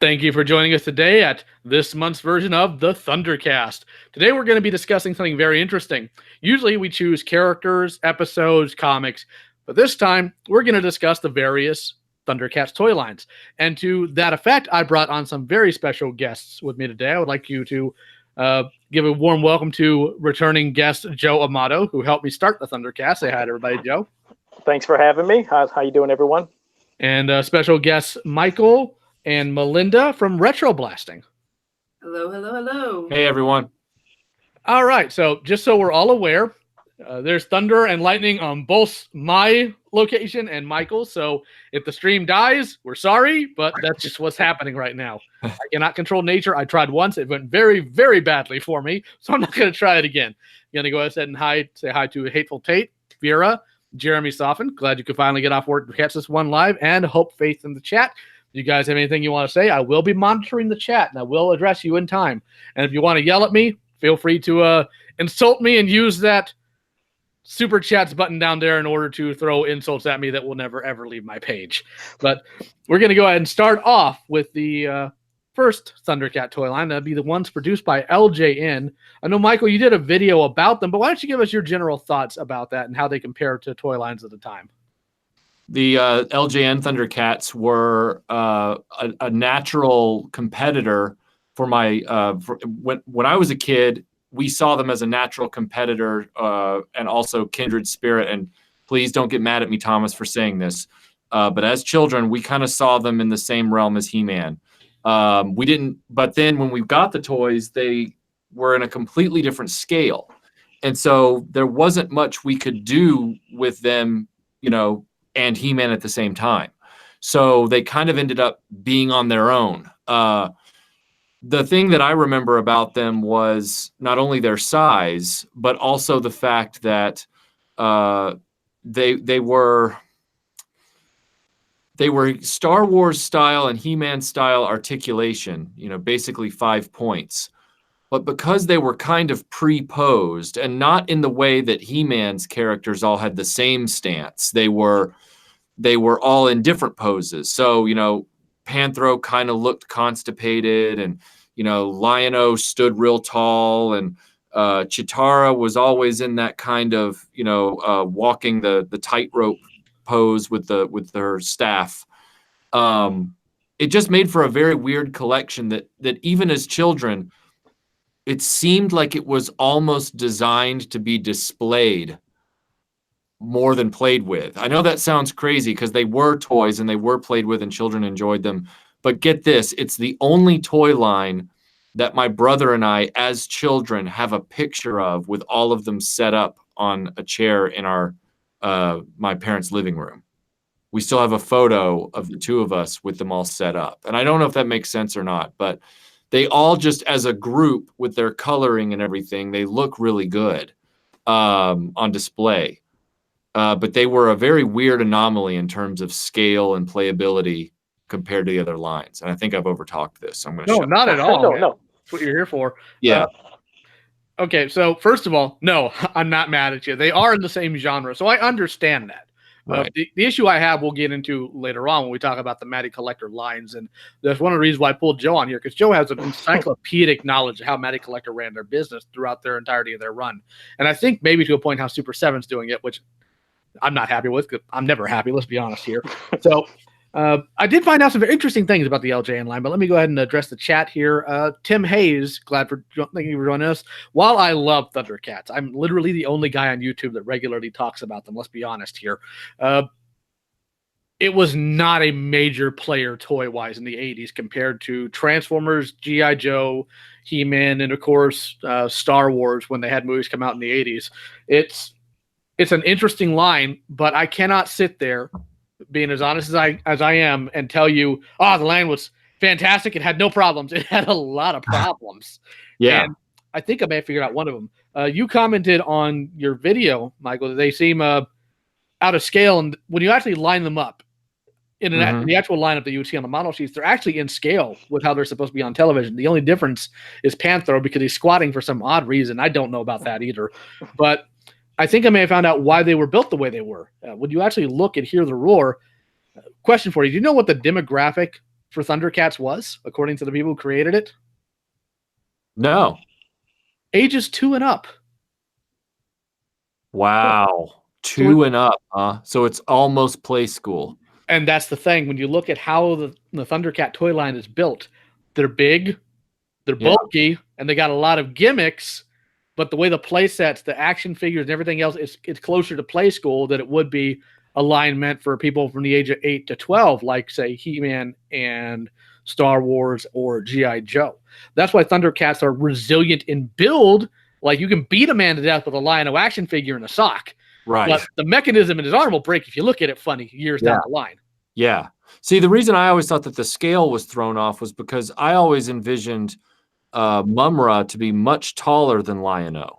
Thank you for joining us today at this month's version of the ThunderCast. Today we're going to be discussing something very interesting. Usually we choose characters, episodes, comics, but this time we're going to discuss the various ThunderCast toy lines. And to that effect, I brought on some very special guests with me today. I would like you to give a warm welcome to returning guest Joe Amato, who helped me start the ThunderCast. Say hi to everybody, Joe. Thanks for having me. How you doing, everyone? And special guests Michael and Melinda from Retro Blasting. Hello, hello, hello. Hey, everyone. All right, so just so we're all aware, there's thunder and lightning on both my location and Michael's, so if the stream dies, we're sorry, but that's just what's happening right now. I cannot control nature. I tried once. It went very, very badly for me, so I'm not going to try it again. I'm going to go ahead and say hi to Hateful Tate, Vera, Jeremy Soffin. Glad you could finally get off work to catch this one live, and Hope Faith in the chat. You guys have anything you want to say? I will be monitoring the chat, and I will address you in time. And if you want to yell at me, feel free to insult me and use that super chats button down there in order to throw insults at me that will never, ever leave my page. But we're going to go ahead and start off with the first Thundercat toy line. That'd be the ones produced by LJN. I know, Michael, you did a video about them, but why don't you give us your general thoughts about that and how they compare to toy lines at the time? The LJN Thundercats were a natural competitor for my when I was a kid. We saw them as a natural competitor and also kindred spirit. And please don't get mad at me, Thomas, for saying this. But as children, we kind of saw them in the same realm as He-Man. We didn't, but then when we got the toys, they were in a completely different scale, and so there wasn't much we could do with them, and He-Man at the same time. So they kind of ended up being on their own. The thing that I remember about them was not only their size, but also the fact that they were Star Wars style and He-Man style articulation, basically 5 points. But because they were kind of pre-posed and not in the way that He-Man's characters all had the same stance, they were all in different poses. So, Panthro kind of looked constipated, and, Lion-O stood real tall, and Chitara was always in that kind of, walking the tightrope pose with her staff. It just made for a very weird collection that even as children, it seemed like it was almost designed to be displayed more than played with. I know that sounds crazy because they were toys and they were played with and children enjoyed them. But get this, it's the only toy line that my brother and I, as children, have a picture of with all of them set up on a chair in our my parents' living room. We still have a photo of the two of us with them all set up. And I don't know if that makes sense or not, but they all just as a group with their coloring and everything, they look really good on display. But they were a very weird anomaly in terms of scale and playability compared to the other lines. And I think I've overtalked this. So I'm going to not at all. No. That's what you're here for. Yeah. Okay, so first of all, no, I'm not mad at you. They are in the same genre, so I understand that. Right. The issue I have, we'll get into later on when we talk about the Matty Collector lines, and that's one of the reasons why I pulled Joe on here, because Joe has an encyclopedic knowledge of how Matty Collector ran their business throughout their entirety of their run. And I think maybe to a point how Super 7's doing it, which I'm not happy with, because I'm never happy, let's be honest here. So I did find out some very interesting things about the LJN line, but let me go ahead and address the chat here. Tim Hayes, thank you for joining us. While I love Thundercats, I'm literally the only guy on YouTube that regularly talks about them, let's be honest here. It was not a major player toy-wise in the 80s compared to Transformers, G.I. Joe, He-Man, and of course Star Wars when they had movies come out in the 80s. It's an interesting line, but I cannot sit there being as honest as I am and tell you, the line was fantastic. It had no problems. It had a lot of problems. Yeah. And I think I may have figured out one of them. You commented on your video, Michael, that they seem out of scale. And when you actually line them up in the actual lineup that you would see on the model sheets, they're actually in scale with how they're supposed to be on television. The only difference is Panthro because he's squatting for some odd reason. I don't know about that either. But I think I may have found out why they were built the way they were. When you actually look and hear the roar, question for you, do you know what the demographic for Thundercats was, according to the people who created it? No. Ages 2 and up. Wow. 2 and up, huh? So it's almost play school. And that's the thing. When you look at how the Thundercat toy line is built, they're big, they're bulky, and they got a lot of gimmicks. But the way the play sets, the action figures, and everything else, it's closer to play school than it would be a line meant for people from the age of 8 to 12, like, say, He-Man and Star Wars or G.I. Joe. That's why Thundercats are resilient in build. Like, you can beat a man to death with a Lion-O action figure and a sock. Right. But the mechanism in his arm will break if you look at it funny years down the line. Yeah. See, the reason I always thought that the scale was thrown off was because I always envisioned Mumra to be much taller than Lion-O.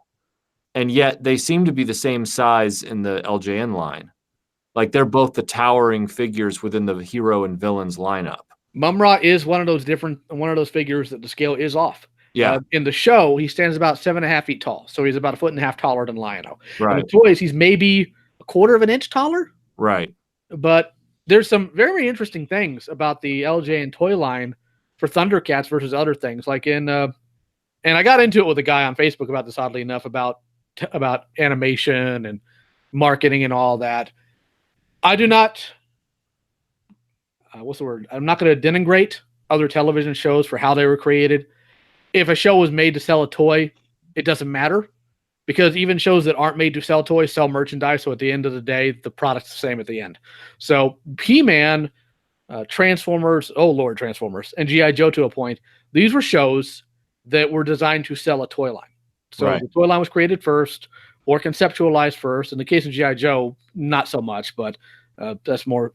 And yet they seem to be the same size in the LJN line. Like, they're both the towering figures within the hero and villains lineup. Mumra is one of those figures that the scale is off. Yeah. In the show, he stands about 7.5 feet tall. So he's about 1.5 feet taller than Lion-O. Right. In the toys, he's maybe 1/4 inch taller. Right. But there's some very interesting things about the LJ and toy line for Thundercats versus other things. Like and I got into it with a guy on Facebook about this, oddly enough, about animation and marketing and all that. I do not, what's the word? I'm not going to denigrate other television shows for how they were created. If a show was made to sell a toy, it doesn't matter, because even shows that aren't made to sell toys sell merchandise. So at the end of the day, the product's the same at the end. So He-Man, Transformers, Transformers, and G.I. Joe to a point, these were shows that were designed to sell a toy line. So the toy line was created first or conceptualized first. In the case of G.I. Joe, not so much, but that's more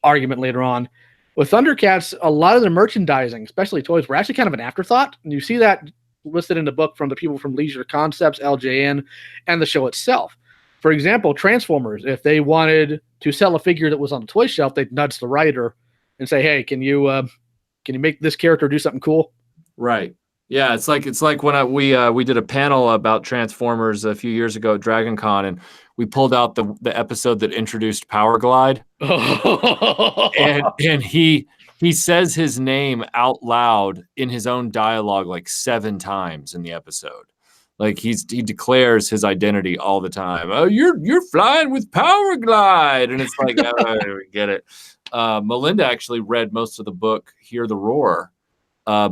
argument later on. With Thundercats, a lot of the merchandising, especially toys, were actually kind of an afterthought. And you see that listed in the book from the people from Leisure Concepts, LJN, and the show itself. For example, Transformers, if they wanted to sell a figure that was on the toy shelf, they'd nudge the writer and say, "Hey, can you make this character do something cool?" Right. Yeah, it's like when we did a panel about Transformers a few years ago at Dragon Con, and we pulled out the episode that introduced Power Glide. and he says his name out loud in his own dialogue like 7 times in the episode. Like he declares his identity all the time. "Oh, you're flying with Power Glide," and it's like, oh, we get it. Melinda actually read most of the book Hear the Roar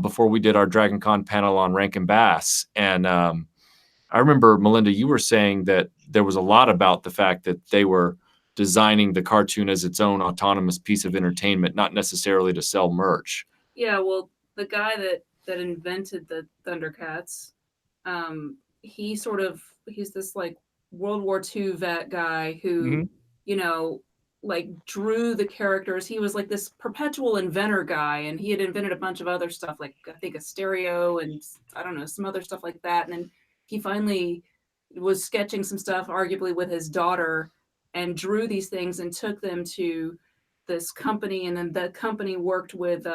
before we did our Dragon Con panel on Rankin Bass, and I remember, Melinda, you were saying that there was a lot about the fact that they were designing the cartoon as its own autonomous piece of entertainment, not necessarily to sell merch. Yeah, well, the guy that invented the Thundercats, he's this like World War II vet guy who, like drew the characters. He was like this perpetual inventor guy, and he had invented a bunch of other stuff, like I think a stereo and I don't know, some other stuff like that. And then he finally was sketching some stuff, arguably with his daughter, and drew these things and took them to this company, and then the company worked with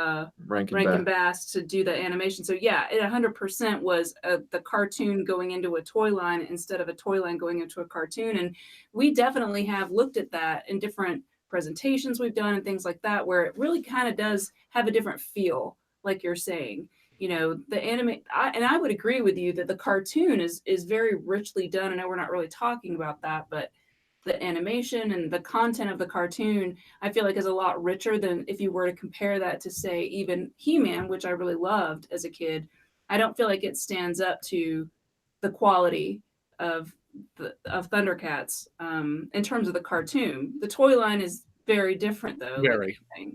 Rankin Bass to do the animation. So yeah, it 100% was the cartoon going into a toy line instead of a toy line going into a cartoon. And we definitely have looked at that in different presentations we've done and things like that, where it really kind of does have a different feel, like you're saying. The anime, and I would agree with you that the cartoon is very richly done. I know we're not really talking about that, but the animation and the content of the cartoon, I feel like is a lot richer than if you were to compare that to, say, even He-Man, which I really loved as a kid. I don't feel like it stands up to the quality of Thundercats in terms of the cartoon. The toy line is very different, though,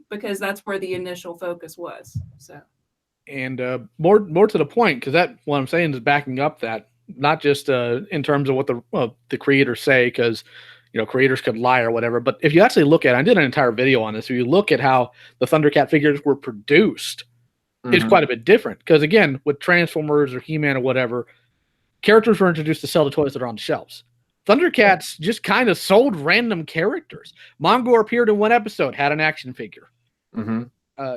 because that's where the initial focus was. So, and more to the point, because that what I'm saying is backing up that, not just in terms of what the creators say, because creators could lie or whatever. But if you actually look at it, I did an entire video on this. If you look at how the Thundercat figures were produced, it's quite a bit different. Because again, with Transformers or He-Man or whatever, characters were introduced to sell the toys that are on the shelves. Thundercats just kind of sold random characters. Mongor appeared in 1 episode, had an action figure.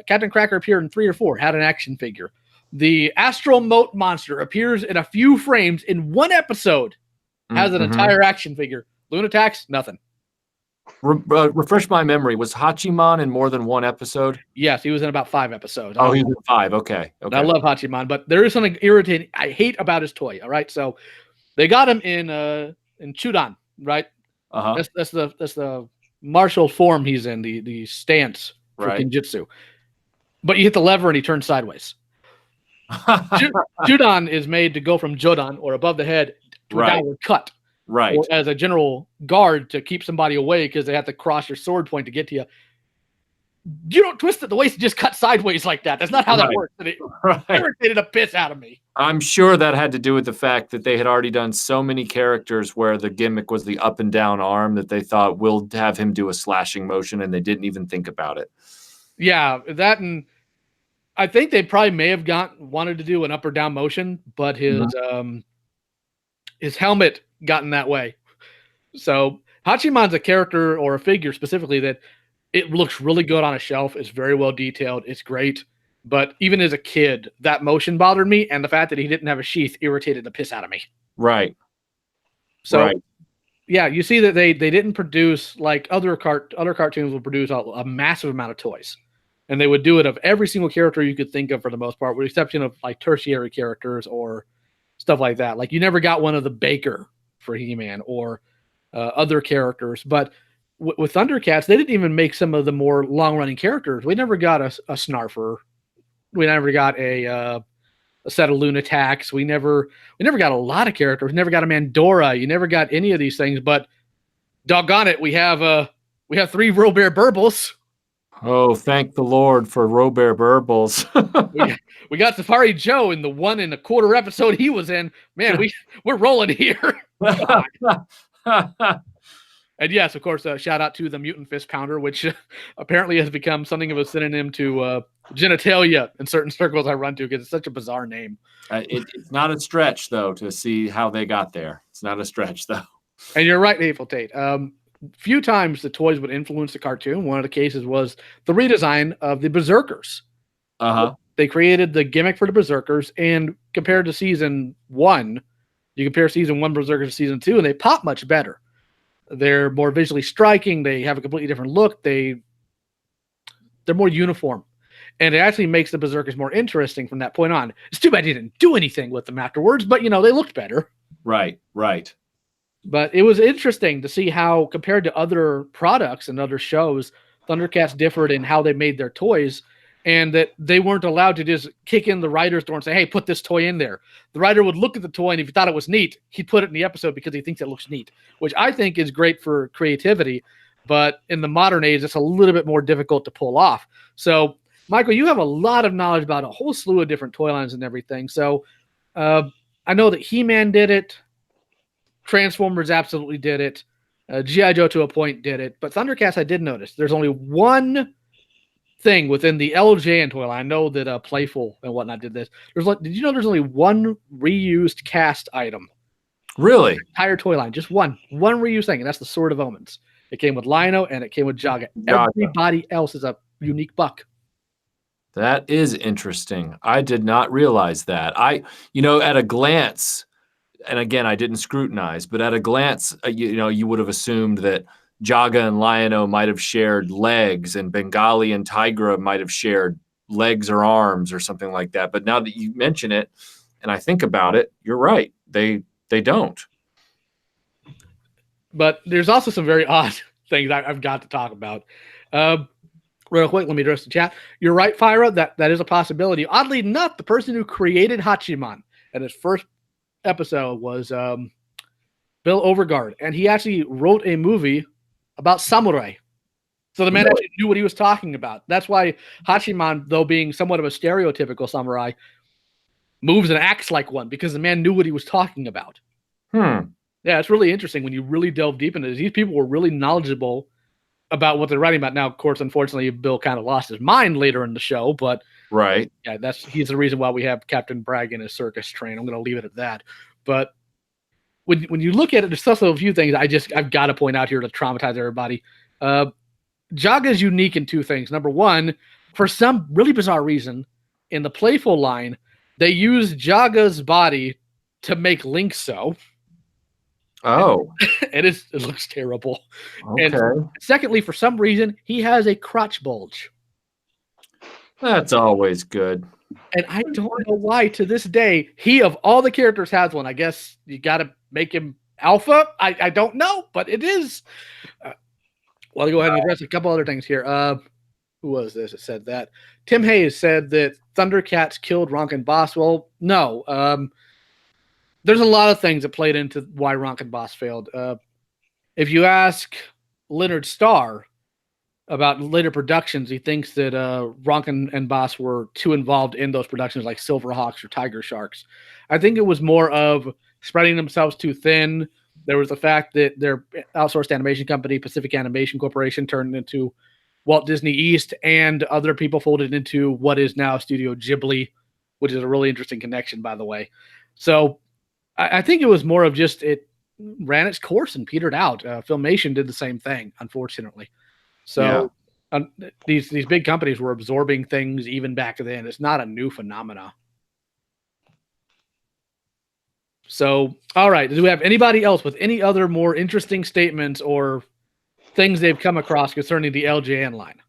Captain Cracker appeared in 3 or 4, had an action figure. The Astral Moat Monster appears in a few frames in 1 episode, has an entire action figure. Lunatax, nothing. Refresh my memory. Was Hachiman in more than one episode? Yes, he was in about 5 episodes. Oh, he was in 5. Okay. I love Hachiman, but there is something irritating I hate about his toy. All right, so they got him in Chudan, right? That's the martial form he's in, the stance for Kinjutsu. But you hit the lever and he turns sideways. Chudan is made to go from Jodan, or above the head, to a downward cut. Right. Or as a general guard to keep somebody away because they have to cross your sword point to get to you. You don't twist at the waist and just cut sideways like that. That's not how that works. And it irritated a piss out of me. I'm sure that had to do with the fact that they had already done so many characters where the gimmick was the up and down arm that they thought we'll have him do a slashing motion, and they didn't even think about it. Yeah, that, and I think they probably may have wanted to do an up or down motion, but his helmet got in that way. So Hachiman's a character or a figure specifically that it looks really good on a shelf. It's very well detailed. It's great. But even as a kid, that motion bothered me, and the fact that he didn't have a sheath irritated the piss out of me. Right. So, yeah, you see that they didn't produce like other cartoons would produce a massive amount of toys. And they would do it of every single character you could think of for the most part, with the exception of like tertiary characters or stuff like that. Like you never got one of the Baker for He-Man or other characters. But with ThunderCats, they didn't even make some of the more long-running characters. We never got a Snarfer. We never got a set of Lunatics. We never got a lot of characters. We never got a Mandora. You never got any of these things. But doggone it, we have 3 Robert Burbles. Oh, thank the Lord for Robert Burbles. we got Safari Joe in the 1 1/4 episode he was in. Man, we're rolling here. And yes, of course, shout out to the Mutant Fist Pounder, which apparently has become something of a synonym to genitalia in certain circles I run to because it's such a bizarre name. It's not a stretch, though, to see how they got there. It's not a stretch, though. And you're right, Hateful Tate. Few times the toys would influence the cartoon. One of the cases was the redesign of the Berserkers. They created the gimmick for the Berserkers, and compared to season 1, you compare season 1 Berserkers to season 2, and they pop much better. They're more visually striking. They have a completely different look. They're more uniform. And it actually makes the Berserkers more interesting from that point on. It's too bad he didn't do anything with them afterwards, but, they looked better. Right. But it was interesting to see how, compared to other products and other shows, ThunderCats differed in how they made their toys, and that they weren't allowed to just kick in the writer's door and say, hey, put this toy in there. The writer would look at the toy, and if he thought it was neat, he'd put it in the episode because he thinks it looks neat, which I think is great for creativity. But in the modern age, it's a little bit more difficult to pull off. So, Michael, you have a lot of knowledge about a whole slew of different toy lines and everything. So I know that He-Man did it. Transformers absolutely did it. G.I. Joe to a point did it. But ThunderCats, I did notice there's only one thing within the LJN toy line. I know that Playful and whatnot did this. Did you know there's only one reused cast item? Really? Entire toy line. Just one reused thing, and that's the Sword of Omens. It came with Lino and it came with Jaga. Everybody else is a unique buck. That is interesting. I did not realize that. At a glance, and again, I didn't scrutinize, but at a glance, you would have assumed that Jaga and Lion-O might have shared legs, and Bengali and Tigra might have shared legs or arms or something like that. But now that you mention it, and I think about it, you're right. They don't. But there's also some very odd things I've got to talk about. Real quick, let me address the chat. You're right, Fyra. That is a possibility. Oddly enough, the person who created Hachiman at his first episode was Bill Overgaard, and he actually wrote a movie about samurai. So the man actually knew what he was talking about. That's why Hachiman, though being somewhat of a stereotypical samurai, moves and acts like one, because the man knew what he was talking about. Yeah, it's really interesting when you really delve deep into this. These people were really knowledgeable about what they're writing about. Now, of course, unfortunately, Bill kind of lost his mind later in the show, but right. Yeah, he's the reason why we have Captain Bragg in his circus train. I'm going to leave it at that. But when you look at it, there's also a few things I've got to point out here to traumatize everybody. Jaga is unique in 2 things. Number one, for some really bizarre reason, in the Playful line, they use Jaga's body to make Link so. Oh, It looks terrible. okay. And secondly, for some reason, he has a crotch bulge. That's always good. And I don't know why to this day, he of all the characters has one. I guess you got to make him alpha. I don't know, but it is. Well, I'll go ahead and address a couple other things here. Who was this that said that? Tim Hayes said that Thundercats killed Rankin Boss. Well, no. There's a lot of things that played into why Rankin Boss failed. If you ask Leonard Starr about later productions, he thinks that Rankin and Boss were too involved in those productions like Silverhawks or Tiger Sharks. I think it was more of spreading themselves too thin. There was the fact that their outsourced animation company, Pacific Animation Corporation, turned into Walt Disney East, and other people folded into what is now Studio Ghibli, which is a really interesting connection, by the way. So I think it was more of just it ran its course and petered out. Filmation did the same thing, unfortunately. So these big companies were absorbing things even back then. It's not a new phenomena. So, all right. Do we have anybody else with any other more interesting statements or things they've come across concerning the LJN line?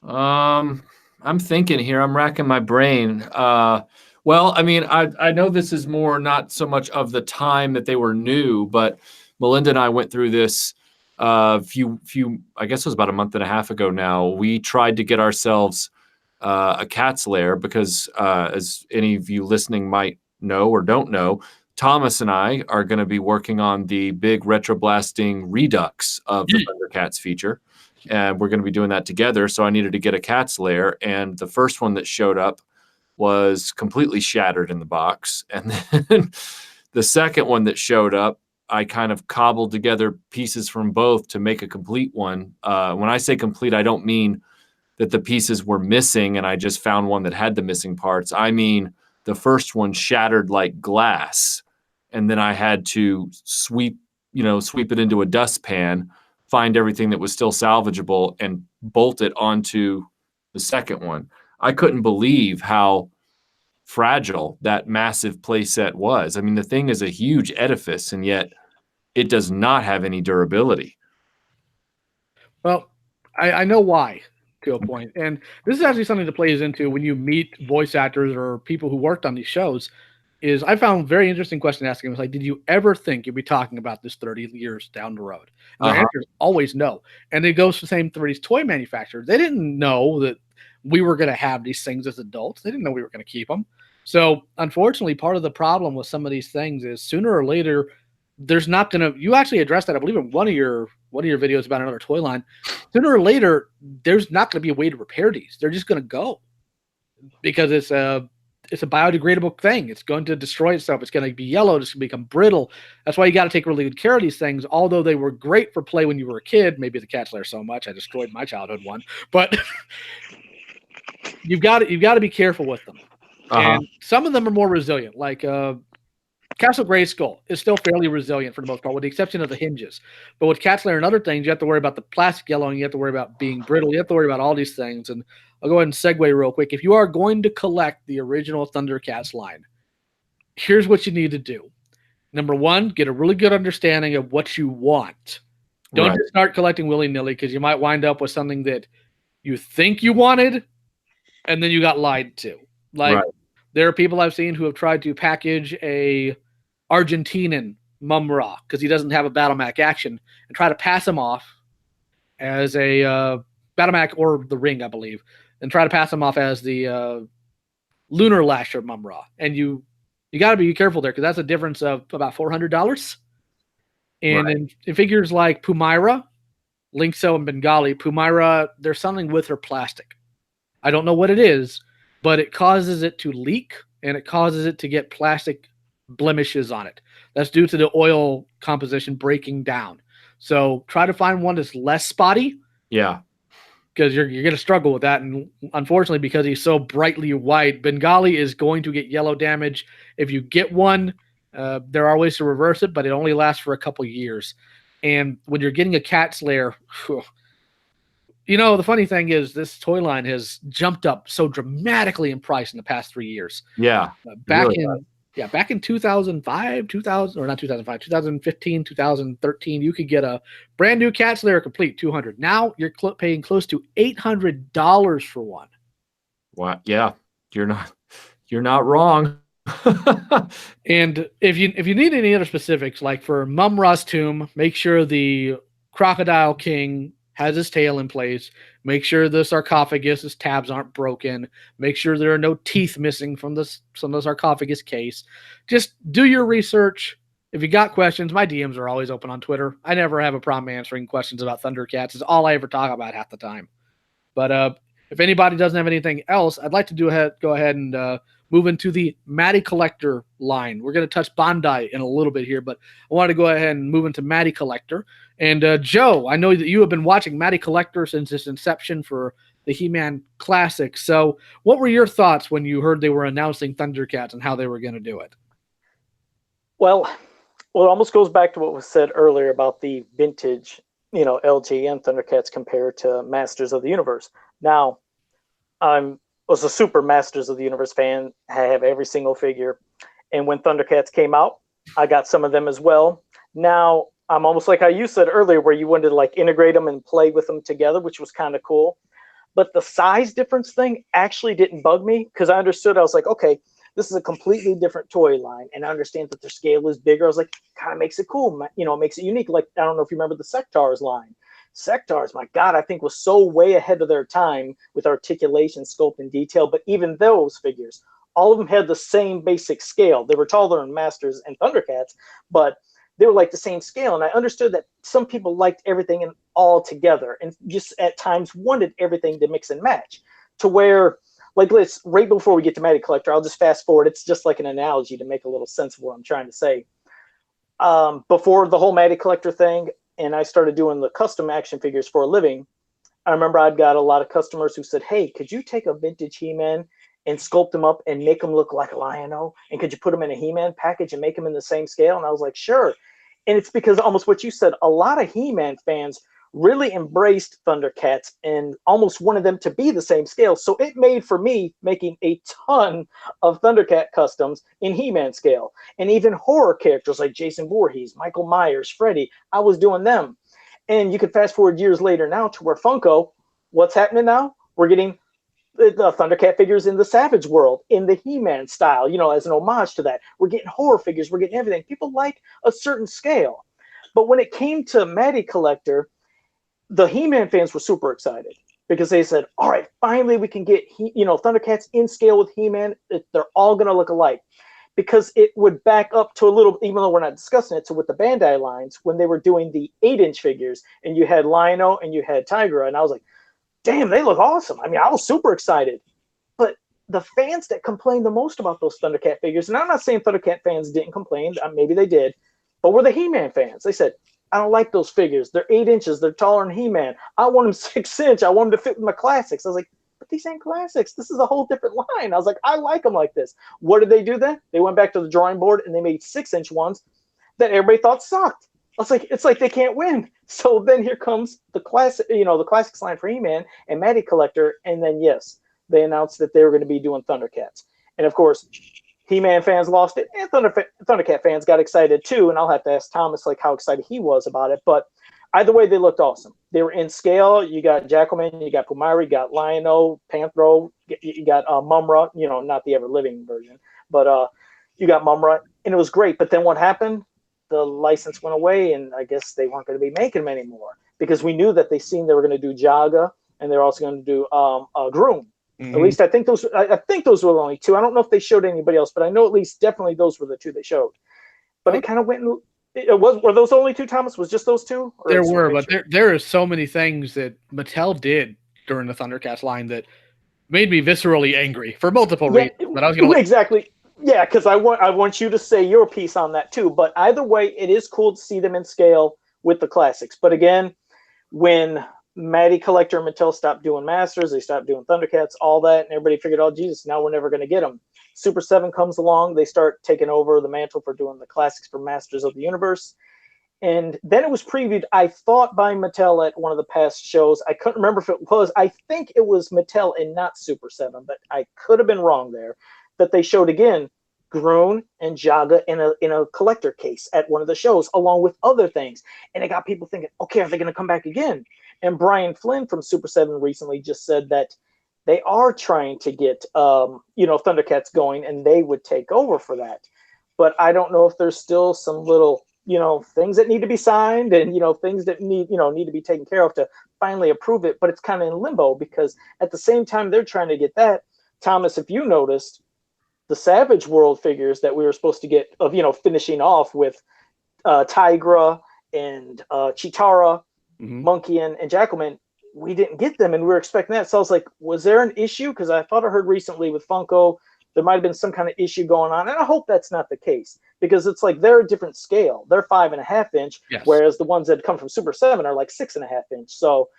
I'm thinking here. I'm racking my brain. Well, I mean, I know this is more not so much of the time that they were new, but Melinda and I went through this I guess it was about a month and a half ago now. We tried to get ourselves a cat's lair because, as any of you listening might know or don't know, Thomas and I are going to be working on the big retroblasting redux of the Thundercats feature. And we're going to be doing that together. So I needed to get a cat's lair. And the first one that showed up was completely shattered in the box. And then the second one that showed up, I kind of cobbled together pieces from both to make a complete one. When I say complete, I don't mean that the pieces were missing and I just found one that had the missing parts. I mean, the first one shattered like glass. And then I had to sweep it into a dustpan, find everything that was still salvageable, and bolt it onto the second one. I couldn't believe how fragile that massive playset was. I mean, the thing is a huge edifice, and yet it does not have any durability. Well, I know why, to a point. And this is actually something that plays into when you meet voice actors or people who worked on these shows. Is I found a very interesting question asking was like, did you ever think you'd be talking about this 30 years down the road? And their answer is always no. And it goes the same for these toy manufacturers. They didn't know that we were going to have these things as adults. They didn't know we were going to keep them. So unfortunately, part of the problem with some of these things is sooner or later, there's not going to, you actually addressed that, I believe, in one of your videos about another toy line. Sooner or later, there's not going to be a way to repair these. They're just going to go because it's a biodegradable thing. It's going to destroy itself. It's going to be yellow. It's going to become brittle. That's why you got to take really good care of these things. Although they were great for play when you were a kid, maybe the cat's lair so much I destroyed my childhood one. But you've got to be careful with them. And some of them are more resilient, like Castle Grayskull is still fairly resilient for the most part, with the exception of the hinges. But with Cat's Lair and other things, you have to worry about the plastic yellowing. You have to worry about being brittle. You have to worry about all these things. And I'll go ahead and segue real quick. If you are going to collect the original Thundercats line, here's what you need to do. Number one, get a really good understanding of what you want. Don't just start collecting willy-nilly because you might wind up with something that you think you wanted and then you got lied to. Like there are people I've seen who have tried to package a Argentinian Mum-Ra because he doesn't have a Battle Mac action and try to pass him off as a Battle Mac or the Ring, I believe, and try to pass him off as the Lunar Lasher Mum-Ra. And you got to be careful there because that's a difference of about $400. And in figures like Pumaira, Linkso, and Bengali, Pumaira, there's something with her plastic. I don't know what it is, but it causes it to leak and it causes it to get plastic blemishes on it. That's due to the oil composition breaking down. So try to find one that's less spotty. Yeah. Because you're going to struggle with that. And unfortunately, because he's so brightly white, Bengali is going to get yellow damage. If you get one, there are ways to reverse it, but it only lasts for a couple years. And when you're getting a Cat's Lair, you know, the funny thing is this toy line has jumped up so dramatically in price in the past 3 years. Yeah. Back really in Yeah, back in 2005, 2000 or not 2005, 2015, 2013, you could get a brand new Cat Slayer complete 200. Now you're paying close to $800 for one. Wow. Yeah, you're not wrong. And if you need any other specifics, like for Mum-Ra's tomb, make sure the Crocodile King has his tail in place. Make sure the sarcophagus, his tabs aren't broken. Make sure there are no teeth missing from the sarcophagus case. Just do your research. If you got questions, my DMs are always open on Twitter. I never have a problem answering questions about Thundercats. It's all I ever talk about half the time. But if anybody doesn't have anything else, I'd like to go ahead and move into the Matty Collector line. We're going to touch Bandai in a little bit here, but I wanted to go ahead and move into Matty Collector. And Joe, I know that you have been watching Matty Collector since its inception for the He-Man Classic. So what were your thoughts when you heard they were announcing Thundercats and how they were going to do it? Well, it almost goes back to what was said earlier about the vintage, LG and Thundercats compared to Masters of the Universe. Now, I was a super Masters of the Universe fan. I have every single figure. And when Thundercats came out, I got some of them as well. Now, I'm almost like how you said earlier, where you wanted to like integrate them and play with them together, which was kind of cool. But the size difference thing actually didn't bug me because I understood. I was like, okay, this is a completely different toy line. And I understand that their scale is bigger. I was like, kind of makes it cool. Makes it unique. Like, I don't know if you remember the Sectars line. Sectars, my God, I think was so way ahead of their time with articulation, scope, and detail. But even those figures, all of them had the same basic scale. They were taller than Masters and Thundercats, but they were like the same scale. And I understood that some people liked everything all together and just at times wanted everything to mix and match to where, like, right before we get to Matty Collector, I'll just fast forward. It's just like an analogy to make a little sense of what I'm trying to say. Before the whole Matty Collector thing, and I started doing the custom action figures for a living, I remember I'd got a lot of customers who said, hey, could you take a vintage He-Man and sculpt them up and make them look like a Lion-O? And could you put them in a He-Man package and make them in the same scale? And I was like, sure. And it's because almost what you said, a lot of He-Man fans really embraced Thundercats and almost wanted them to be the same scale. So it made for me making a ton of Thundercat customs in He-Man scale. And even horror characters like Jason Voorhees, Michael Myers, Freddy, I was doing them. And you could fast forward years later now to where Funko, what's happening now? We're getting the Thundercat figures in the Savage world, in the He-Man style, as an homage to that. We're getting horror figures. We're getting everything. People like a certain scale. But when it came to Matty Collector, the He-Man fans were super excited because they said, all right, finally we can get, Thundercats in scale with He-Man. They're all going to look alike. Because it would back up to a little, even though we're not discussing it, so with the Bandai lines, when they were doing the 8-inch figures, and you had Lion-O and you had Tigra, and I was like, damn, they look awesome. I mean, I was super excited. But the fans that complained the most about those Thundercat figures, and I'm not saying Thundercat fans didn't complain, maybe they did, but were the He-Man fans. They said, I don't like those figures. They're 8 inches. They're taller than He-Man. I want them 6 inch. I want them to fit with my classics. I was like, but these ain't classics. This is a whole different line. I was like, I like them like this. What did they do then? They went back to the drawing board and they made 6 inch ones that everybody thought sucked. I was like, it's like they can't win. So then here comes the classic, the classics line for He-Man and Matty Collector. And then, yes, they announced that they were going to be doing Thundercats. And of course, He-Man fans lost it, and Thundercat fans got excited too. And I'll have to ask Thomas like how excited he was about it. But either way, they looked awesome. They were in scale. You got Jackalman, you got Pumari, you got Lion-O, Panthro, you got Mum-Ra, not the ever-living version, but you got Mum-Ra, and it was great. But then what happened? The license went away, and I guess they weren't going to be making them anymore because we knew that they were going to do Jaga, and they're also going to do Groom. Mm-hmm. At least I think those were the only two. I don't know if they showed anybody else, but I know at least definitely those were the two they showed. But it kind of went. Were those only two, Thomas? Was just those two? There were, but there are so many things that Mattel did during the Thundercats line that made me viscerally angry for multiple reasons. But I was going to exactly. Yeah, because I want you to say your piece on that too. But either way, it is cool to see them in scale with the classics. But again, when Matty Collector and Mattel stopped doing Masters, they stopped doing Thundercats, all that, and everybody figured, oh, Jesus, now we're never going to get them. Super 7 comes along. They start taking over the mantle for doing the classics for Masters of the Universe. And then it was previewed, I thought, by Mattel at one of the past shows. I couldn't remember if it was. I think it was Mattel and not Super 7, but I could have been wrong there. That they showed again Groon and Jaga in a collector case at one of the shows, along with other things. And it got people thinking, okay, are they going to come back again? And Brian Flynn from Super 7 recently just said that they are trying to get Thundercats going, and they would take over for that. But I don't know if there's still some little things that need to be signed and things that need to be taken care of to finally approve it. But it's kind of in limbo, because at the same time they're trying to get that, Thomas, if you noticed, the Savage World figures that we were supposed to get of finishing off with Tigra and Chitara, Monkey and Jackalman, we didn't get them, and we were expecting that. So I was like, was there an issue? Because I thought I heard recently with Funko there might have been some kind of issue going on, and I hope that's not the case, because it's like they're a different scale. They're 5.5 inch, yes, whereas the ones that come from Super 7 are like 6.5 inch. So,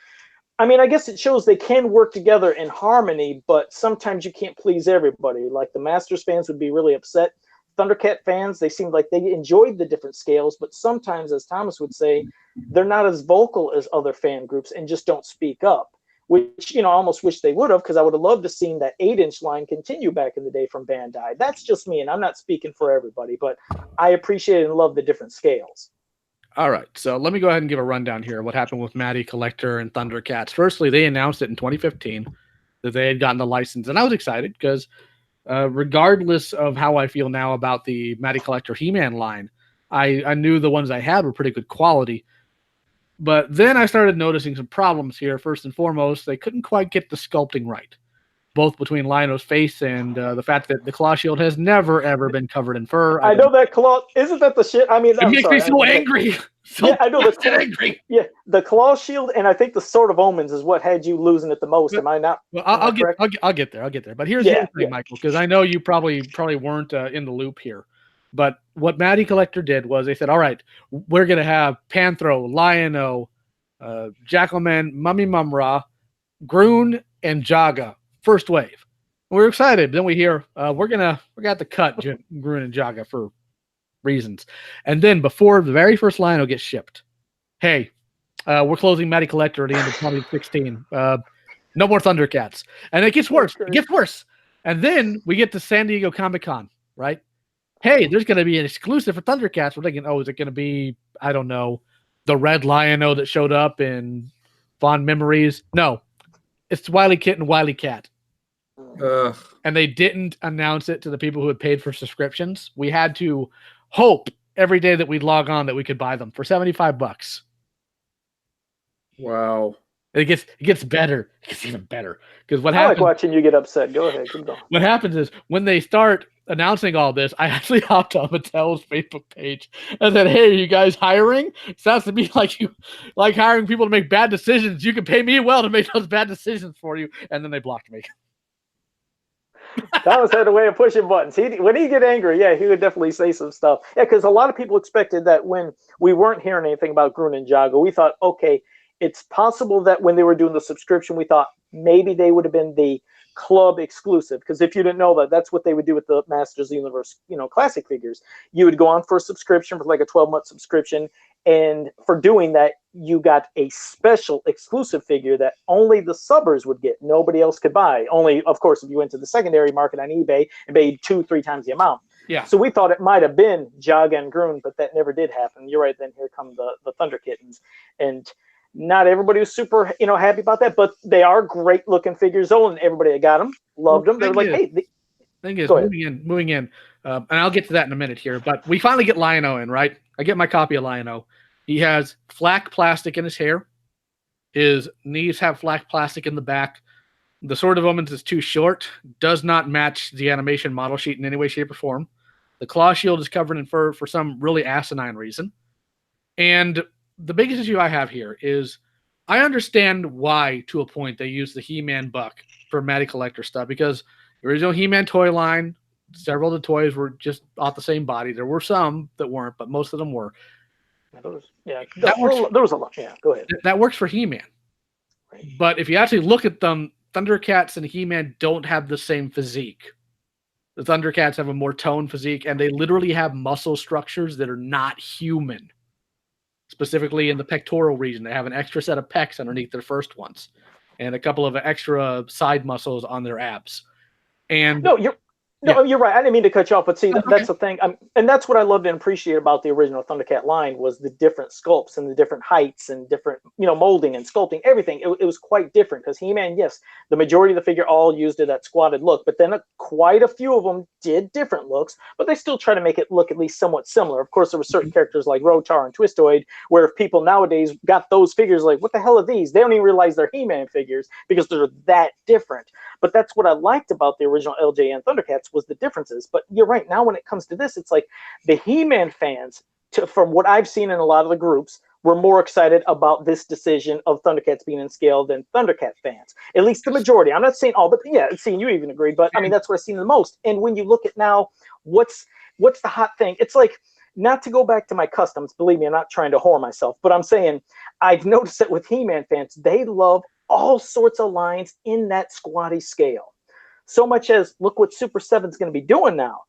I mean, I guess it shows they can work together in harmony, but sometimes you can't please everybody. Like the Masters fans would be really upset. Thundercat fans, they seemed like they enjoyed the different scales, but sometimes, as Thomas would say, they're not as vocal as other fan groups and just don't speak up, which, I almost wish they would have, because I would have loved to seen that 8-inch line continue back in the day from Bandai. That's just me, and I'm not speaking for everybody, but I appreciate and love the different scales. All right, so let me go ahead and give a rundown here of what happened with Matty Collector and Thundercats. Firstly, they announced it in 2015 that they had gotten the license, and I was excited because regardless of how I feel now about the Matty Collector He-Man line, I knew the ones I had were pretty good quality. But then I started noticing some problems here. First and foremost, they couldn't quite get the sculpting right, both between Lion-O's face and the fact that the claw shield has never, ever been covered in fur. I know that claw, isn't that the shit? I mean, it makes me so angry. Yeah, I know that's angry. Yeah, the claw shield, and I think the Sword of Omens is what had you losing it the most. Am I not? Well, I'll get there. But here's the other thing, Michael, because I know you probably weren't in the loop here. But what Matty Collector did was they said, all right, we're going to have Panthro, Lion-O, Jackalman, Mummy Mumra, Groon, and Jaga. First wave. We were excited. Then we hear we're gonna have to cut Groon and Jaga for reasons. And then before the very first Lion-O gets shipped, hey, we're closing Matty Collector at the end of 2016. No more Thundercats. And it gets worse. It gets worse. And then we get to San Diego Comic-Con, right? Hey, there's going to be an exclusive for Thundercats. We're thinking, is it going to be, I don't know, the red Lion-O that showed up in Fond Memories? No. It's Wily Kit and Wily Cat. And they didn't announce it to the people who had paid for subscriptions. We had to hope every day that we'd log on that we could buy them for $75. Wow. It gets better. It gets even better. Because what I happens, like watching you get upset. Go ahead. Keep going. what happens is when they start announcing all this, I actually hopped on Mattel's Facebook page and said, hey, are you guys hiring? Sounds to me like you like hiring people to make bad decisions. You can pay me well to make those bad decisions for you. And then they blocked me. Thomas had a way of pushing buttons. When he get angry, he would definitely say some stuff. Yeah, because a lot of people expected that when we weren't hearing anything about Groon and Jago, we thought, okay, it's possible that when they were doing the subscription, we thought maybe they would have been the club exclusive. Because if you didn't know that, that's what they would do with the Masters of the Universe, classic figures. You would go on for a subscription for like a 12-month subscription. And for doing that, you got a special exclusive figure that only the subbers would get. Nobody else could buy. Only, of course, if you went to the secondary market on eBay and paid 2-3 times the amount. Yeah. So we thought it might have been Jaga and Groon, but that never did happen. You're right. Then here come the Thunder Kittens. And not everybody was super, happy about that, but they are great looking figures. And everybody that got them loved them. They were like, hey. Thing is, moving in, and I'll get to that in a minute here, but we finally get Lion-O in, right? I get my copy of Lion-O. He has flak plastic in his hair. His knees have flak plastic in the back. The Sword of Omens is too short, does not match the animation model sheet in any way, shape, or form. The claw shield is covered in fur for some really asinine reason. And the biggest issue I have here is I understand why, to a point, they use the He-Man buck for Matty Collector stuff, because the original He-Man toy line, several of the toys were just off the same body. There were some that weren't, but most of them were. There was a lot. Yeah, go ahead. That works for He-Man. Right. But if you actually look at them, Thundercats and He-Man don't have the same physique. The Thundercats have a more toned physique, and they literally have muscle structures that are not human. Specifically in the pectoral region, they have an extra set of pecs underneath their first ones, and a couple of extra side muscles on their abs. And no, you're No, you're right. I didn't mean to cut you off, but see, That's that's the thing. And that's what I loved and appreciated about the original Thundercat line was the different sculpts and the different heights and different, molding and sculpting, everything. It was quite different because He-Man, yes, the majority of the figure all used that squatted look, but then quite a few of them did different looks, but they still try to make it look at least somewhat similar. Of course, there were certain characters like Rotar and Twistoid, where if people nowadays got those figures, like, what the hell are these? They don't even realize they're He-Man figures because they're that different. But that's what I liked about the original LJN Thundercats was the differences. But you're right. Now, when it comes to this, it's like the He-Man fans, from what I've seen in a lot of the groups, were more excited about this decision of Thundercats being in scale than Thundercat fans. At least the majority. I'm not saying all, but yeah, seeing you even agree. But I mean, that's what I've seen the most. And when you look at now, what's the hot thing? It's like, not to go back to my customs. Believe me, I'm not trying to whore myself, but I'm saying I've noticed that with He-Man fans, they love all sorts of lines in that squatty scale. So much as, look what Super 7's going to be doing now.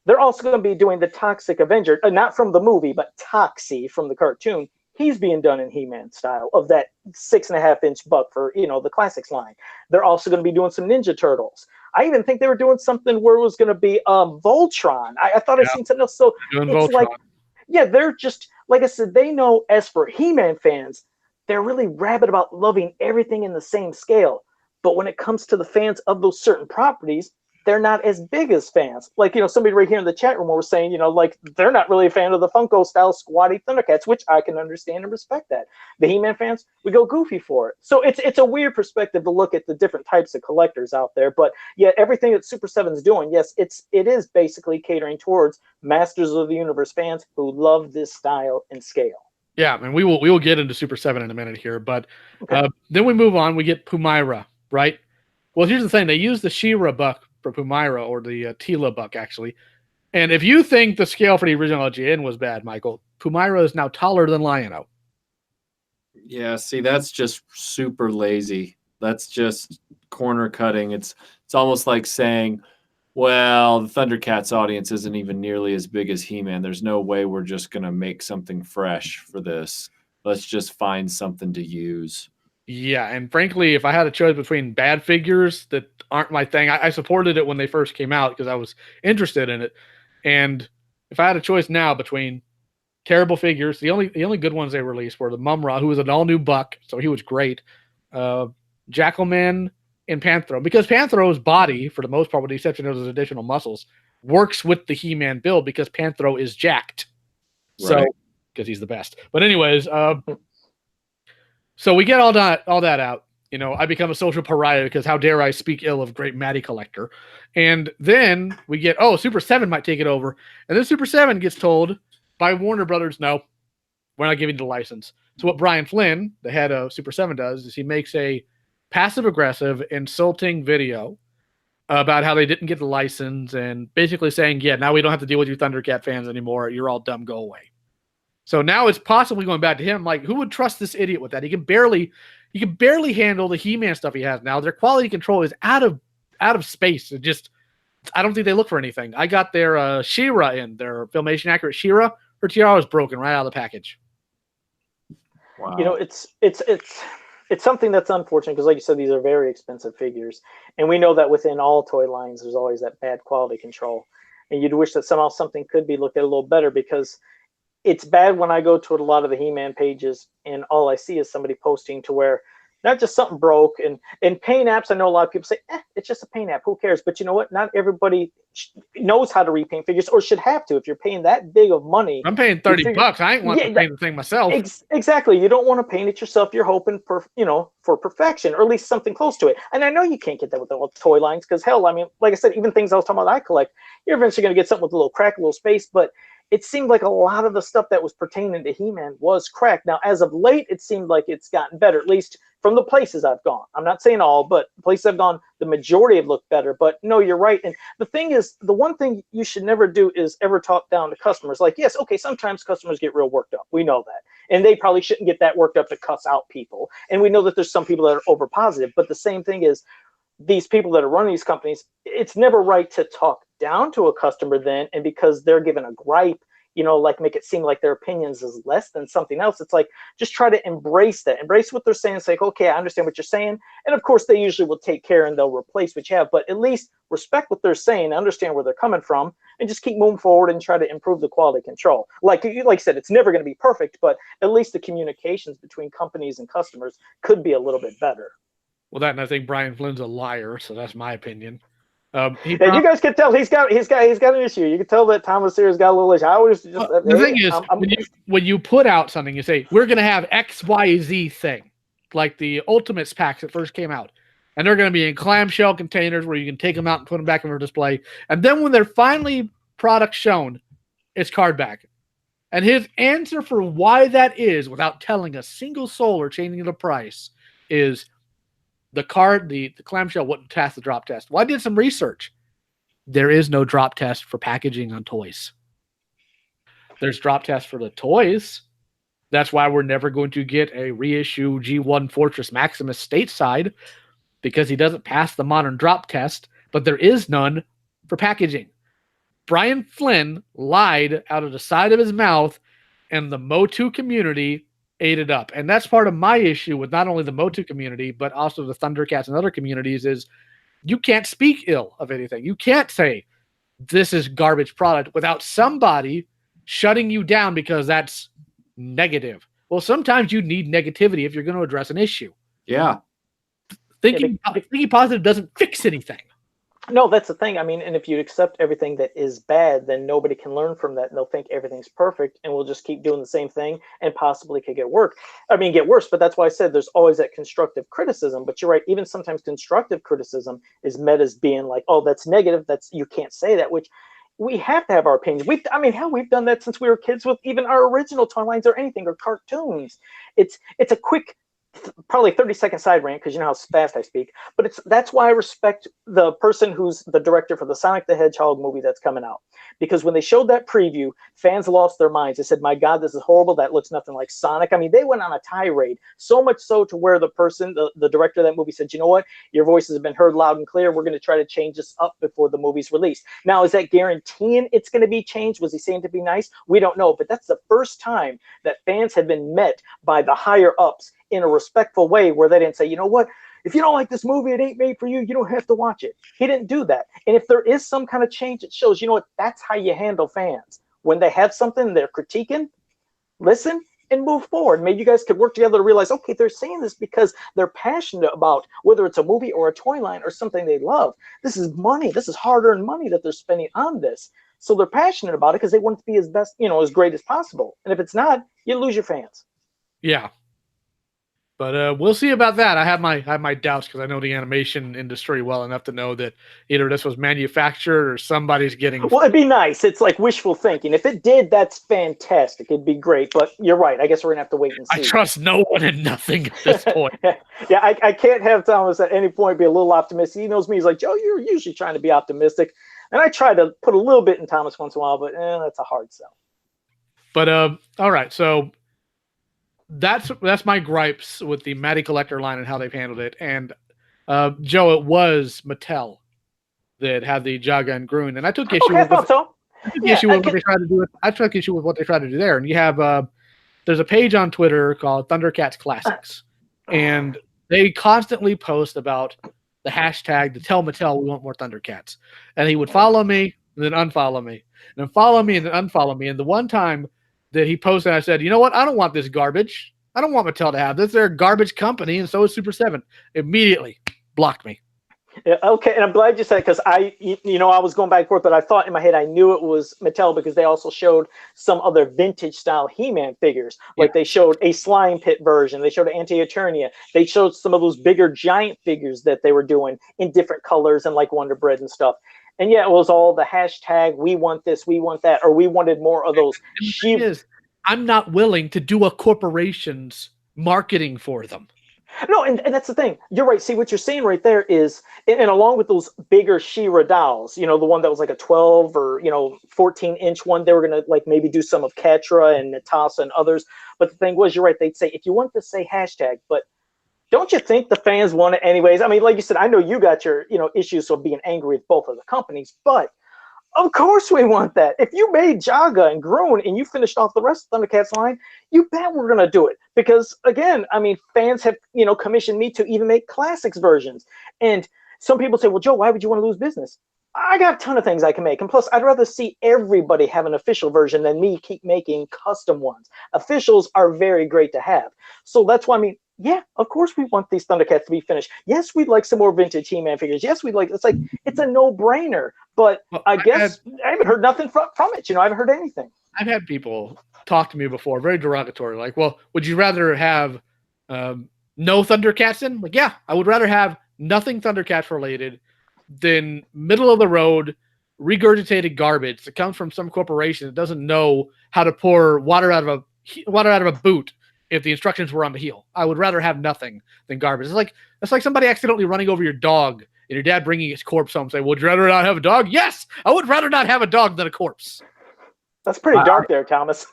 They're also going to be doing the Toxic Avenger, not from the movie, but Toxie from the cartoon. He's being done in He-Man style of that 6.5-inch buck for, the Classics line. They're also going to be doing some Ninja Turtles. I even think they were doing something where it was going to be Voltron. I thought I'd seen something else. So it's Voltron. Like, yeah, they're just, like I said, they know as for He-Man fans, they're really rabid about loving everything in the same scale. But when it comes to the fans of those certain properties, they're not as big as fans. Like, somebody right here in the chat room was saying, like, they're not really a fan of the Funko style squatty Thundercats, which I can understand and respect that. The He-Man fans, we go goofy for it. So it's a weird perspective to look at the different types of collectors out there. But yeah, everything that Super 7's doing, yes, it is basically catering towards Masters of the Universe fans who love this style and scale. Yeah, and we will get into Super 7 in a minute here, but then we move on. We get Pumaira, right? Well, here's the thing. They use the She-Ra buck for Pumaira, or the Tila buck, actually. And if you think the scale for the original LGN was bad, Michael, Pumaira is now taller than Lion-O. Yeah, see, that's just super lazy. That's just corner cutting. It's almost like saying, well, the Thundercats audience isn't even nearly as big as He-Man. There's no way we're just going to make something fresh for this. Let's just find something to use. Yeah, and frankly, if I had a choice between bad figures that aren't my thing, I supported it when they first came out because I was interested in it. And if I had a choice now between terrible figures, the only good ones they released were the Mumra, who was an all-new buck, so he was great, Jackalman, and Panthro. Because Panthro's body, for the most part, with the exception of those additional muscles, works with the He-Man build because Panthro is jacked. Right. So, because he's the best. But anyways, so we get all that out. I become a social pariah because how dare I speak ill of great Matty Collector. And then we get, Super 7 might take it over. And then Super 7 gets told by Warner Brothers, no, we're not giving the license. So what Brian Flynn, the head of Super 7, does is he makes a passive-aggressive, insulting video about how they didn't get the license and basically saying, yeah, now we don't have to deal with you Thundercat fans anymore. You're all dumb. Go away. So now it's possibly going back to him. Like, who would trust this idiot with that? He can barely handle the He-Man stuff he has now. Their quality control is out of space. I don't think they look for anything. I got their She-Ra in, their Filmation accurate She-Ra. Her tiara was broken right out of the package. Wow. It's something that's unfortunate because, like you said, these are very expensive figures, and we know that within all toy lines, there's always that bad quality control, and you'd wish that somehow something could be looked at a little better because it's bad when I go to a lot of the He-Man pages and all I see is somebody posting to where not just something broke and paint apps. I know a lot of people say, it's just a paint app. Who cares? But you know what? Not everybody knows how to repaint figures or should have to. If you're paying that big of money, I'm paying $30. I ain't want to paint the thing myself. Exactly. You don't want to paint it yourself. You're hoping for perfection or at least something close to it. And I know you can't get that with the toy lines because hell, I mean, like I said, even things I was talking about I collect, you're eventually going to get something with a little crack, a little space, but it seemed like a lot of the stuff that was pertaining to He-Man was cracked. Now, as of late, it seemed like it's gotten better, at least from the places I've gone. I'm not saying all, but the places I've gone, the majority have looked better. But no, you're right. And the thing is, the one thing you should never do is ever talk down to customers. Like, yes, okay, sometimes customers get real worked up. We know that. And they probably shouldn't get that worked up to cuss out people. And we know that there's some people that are over positive. But the same thing is, these people that are running these companies, it's never right to talk down to a customer then, and because they're given a gripe, like make it seem like their opinions is less than something else. It's like, just try to embrace that, embrace what they're saying. It's like, okay, I understand what you're saying. And of course they usually will take care and they'll replace what you have, but at least respect what they're saying, understand where they're coming from, and just keep moving forward and try to improve the quality control. Like I said, it's never going to be perfect, but at least the communications between companies and customers could be a little bit better. Well, that, and I think Brian Flynn's a liar, so that's my opinion. And you guys can tell he's got an issue. You can tell that Thomas Sears got a little issue. I always just the thing is, when you put out something, you say we're going to have XYZ thing, like the Ultimates packs that first came out, and they're going to be in clamshell containers where you can take them out and put them back on your display. And then when they're finally product shown, it's card back. And his answer for why that is, without telling a single soul or changing the price, is the clamshell wouldn't pass the drop test. Well, I did some research. There is no drop test for packaging on toys. There's drop tests for the toys. That's why we're never going to get a reissue G1 Fortress Maximus stateside, because he doesn't pass the modern drop test, but there is none for packaging. Brian Flynn lied out of the side of his mouth, and the Motu community ate it up. And that's part of my issue with not only the Motu community, but also the Thundercats and other communities, is you can't speak ill of anything. You can't say this is garbage product without somebody shutting you down because that's negative. Well, sometimes you need negativity if you're going to address an issue. Yeah. Thinking positive doesn't fix anything. No, that's the thing. I mean, and if you accept everything that is bad, then nobody can learn from that, and they'll think everything's perfect, and we'll just keep doing the same thing, and possibly could get worse. But that's why I said there's always that constructive criticism. But you're right. Even sometimes constructive criticism is met as being like, "Oh, that's negative. You can't say that." Which we have to have our opinions. We've done that since we were kids with even our original toy lines or anything or cartoons. It's a quick, probably 30-second side rant, because you know how fast I speak, but that's why I respect the person who's the director for the Sonic the Hedgehog movie that's coming out, because when they showed that preview, fans lost their minds. They said, my God, this is horrible. That looks nothing like Sonic. I mean, they went on a tirade, so much so to where the director of that movie said, you know what, your voices have been heard loud and clear. We're going to try to change this up before the movie's released. Now, is that guaranteeing it's going to be changed? Was he saying to be nice? We don't know, but that's the first time that fans have been met by the higher ups in a respectful way, where they didn't say, you know what, if you don't like this movie, it ain't made for you, you don't have to watch it. He didn't do that. And if there is some kind of change, it shows, you know what, that's how you handle fans. When they have something they're critiquing, listen and move forward. Maybe you guys could work together to realize, okay, they're saying this because they're passionate about whether it's a movie or a toy line or something they love. This is money. This is hard-earned money that they're spending on this. So they're passionate about it because they want it to be as best, as great as possible. And if it's not, you lose your fans. Yeah. But we'll see about that. I have my doubts, because I know the animation industry well enough to know that either this was manufactured or somebody's getting... Well, it'd be nice. It's like wishful thinking. If it did, that's fantastic. It'd be great. But you're right. I guess we're going to have to wait and see. I trust no one and nothing at this point. Yeah, I can't have Thomas at any point be a little optimistic. He knows me. He's like, Joe, you're usually trying to be optimistic. And I try to put a little bit in Thomas once in a while, but that's a hard sell. But all right, so... That's my gripes with the Matty Collector line and how they've handled it. And Joe, it was Mattel that had the Jaga and Gruen, and I took issue with what they tried to do. I took issue with what they tried to do there. And you have there's a page on Twitter called ThunderCats Classics, and they constantly post about the hashtag to tell Mattel we want more Thundercats. And he would follow me and then unfollow me, and then follow me and then unfollow me. And the one time that he posted, I said, you know what? I don't want this garbage. I don't want Mattel to have this. They're a garbage company, and so is Super 7. Immediately blocked me. Yeah, okay, and I'm glad you said it, because I was going back and forth, but I thought in my head I knew it was Mattel because they also showed some other vintage style He-Man figures. Like they showed a Slime Pit version. They showed an Anti-Eternia. They showed some of those bigger giant figures that they were doing in different colors and like Wonder Bread and stuff. And yeah, it was all the hashtag, we want this, we want that, or we wanted more of those. I'm not willing to do a corporation's marketing for them. No, and that's the thing. You're right. See, what you're saying right there is, and along with those bigger She-Ra dolls, the one that was like a 12 or, 14-inch one, they were going to like maybe do some of Catra and Natasha and others. But the thing was, you're right. They'd say, if you want to say hashtag, but don't you think the fans want it anyways? I mean, like you said, I know you got your, issues of being angry with both of the companies, but Of course we want that. If you made Jaga and Groon and you finished off the rest of Thundercats line, you bet we're gonna do it. Because again, I mean, fans have commissioned me to even make classics versions. And some people say, well, Joe, why would you want to lose business? I got a ton of things I can make. And plus, I'd rather see everybody have an official version than me keep making custom ones. Officials are very great to have. So that's why, I mean, yeah, of course we want these Thundercats to be finished. Yes, we'd like some more vintage He-Man figures. Yes, we'd like, it's a no-brainer. But well, I guess I haven't heard nothing from it. I haven't heard anything. I've had people talk to me before, very derogatory, like, well, would you rather have no Thundercats in? Like, yeah, I would rather have nothing Thundercats related than middle of the road regurgitated garbage that comes from some corporation that doesn't know how to pour water out of a boot if the instructions were on the heel. I would rather have nothing than garbage. It's like somebody accidentally running over your dog and your dad bringing his corpse home saying, would you rather not have a dog? Yes, I would rather not have a dog than a corpse. That's pretty dark there, Thomas.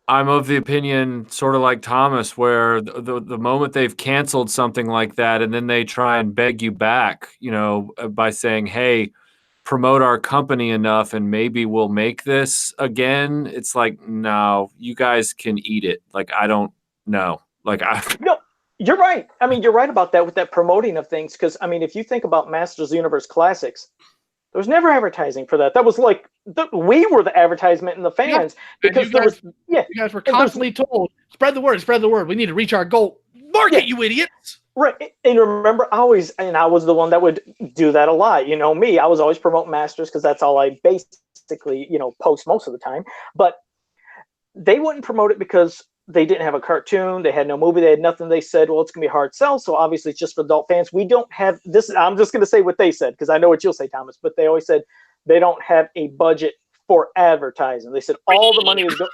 I'm of the opinion, sort of like Thomas, where the moment they've canceled something like that and then they try and beg you back, by saying, hey, promote our company enough and maybe we'll make this again. It's like, no, you guys can eat it. Like, I don't know. No, you're right. I mean, you're right about that with that promoting of things. Because, I mean, if you think about Masters of the Universe Classics, there was never advertising for that. That was like we were the advertisement and the fans because you guys were constantly told, spread the word. We need to reach our goal. Market, you idiots. Right. And remember, I was the one that would do that a lot. Me, I was always promoting Masters because that's all I basically, post most of the time. But they wouldn't promote it because they didn't have a cartoon. They had no movie. They had nothing. They said, well, it's going to be a hard sell. So obviously it's just for adult fans. We don't have this. I'm just going to say what they said because I know what you'll say, Thomas. But they always said they don't have a budget for advertising. They said all the money is going.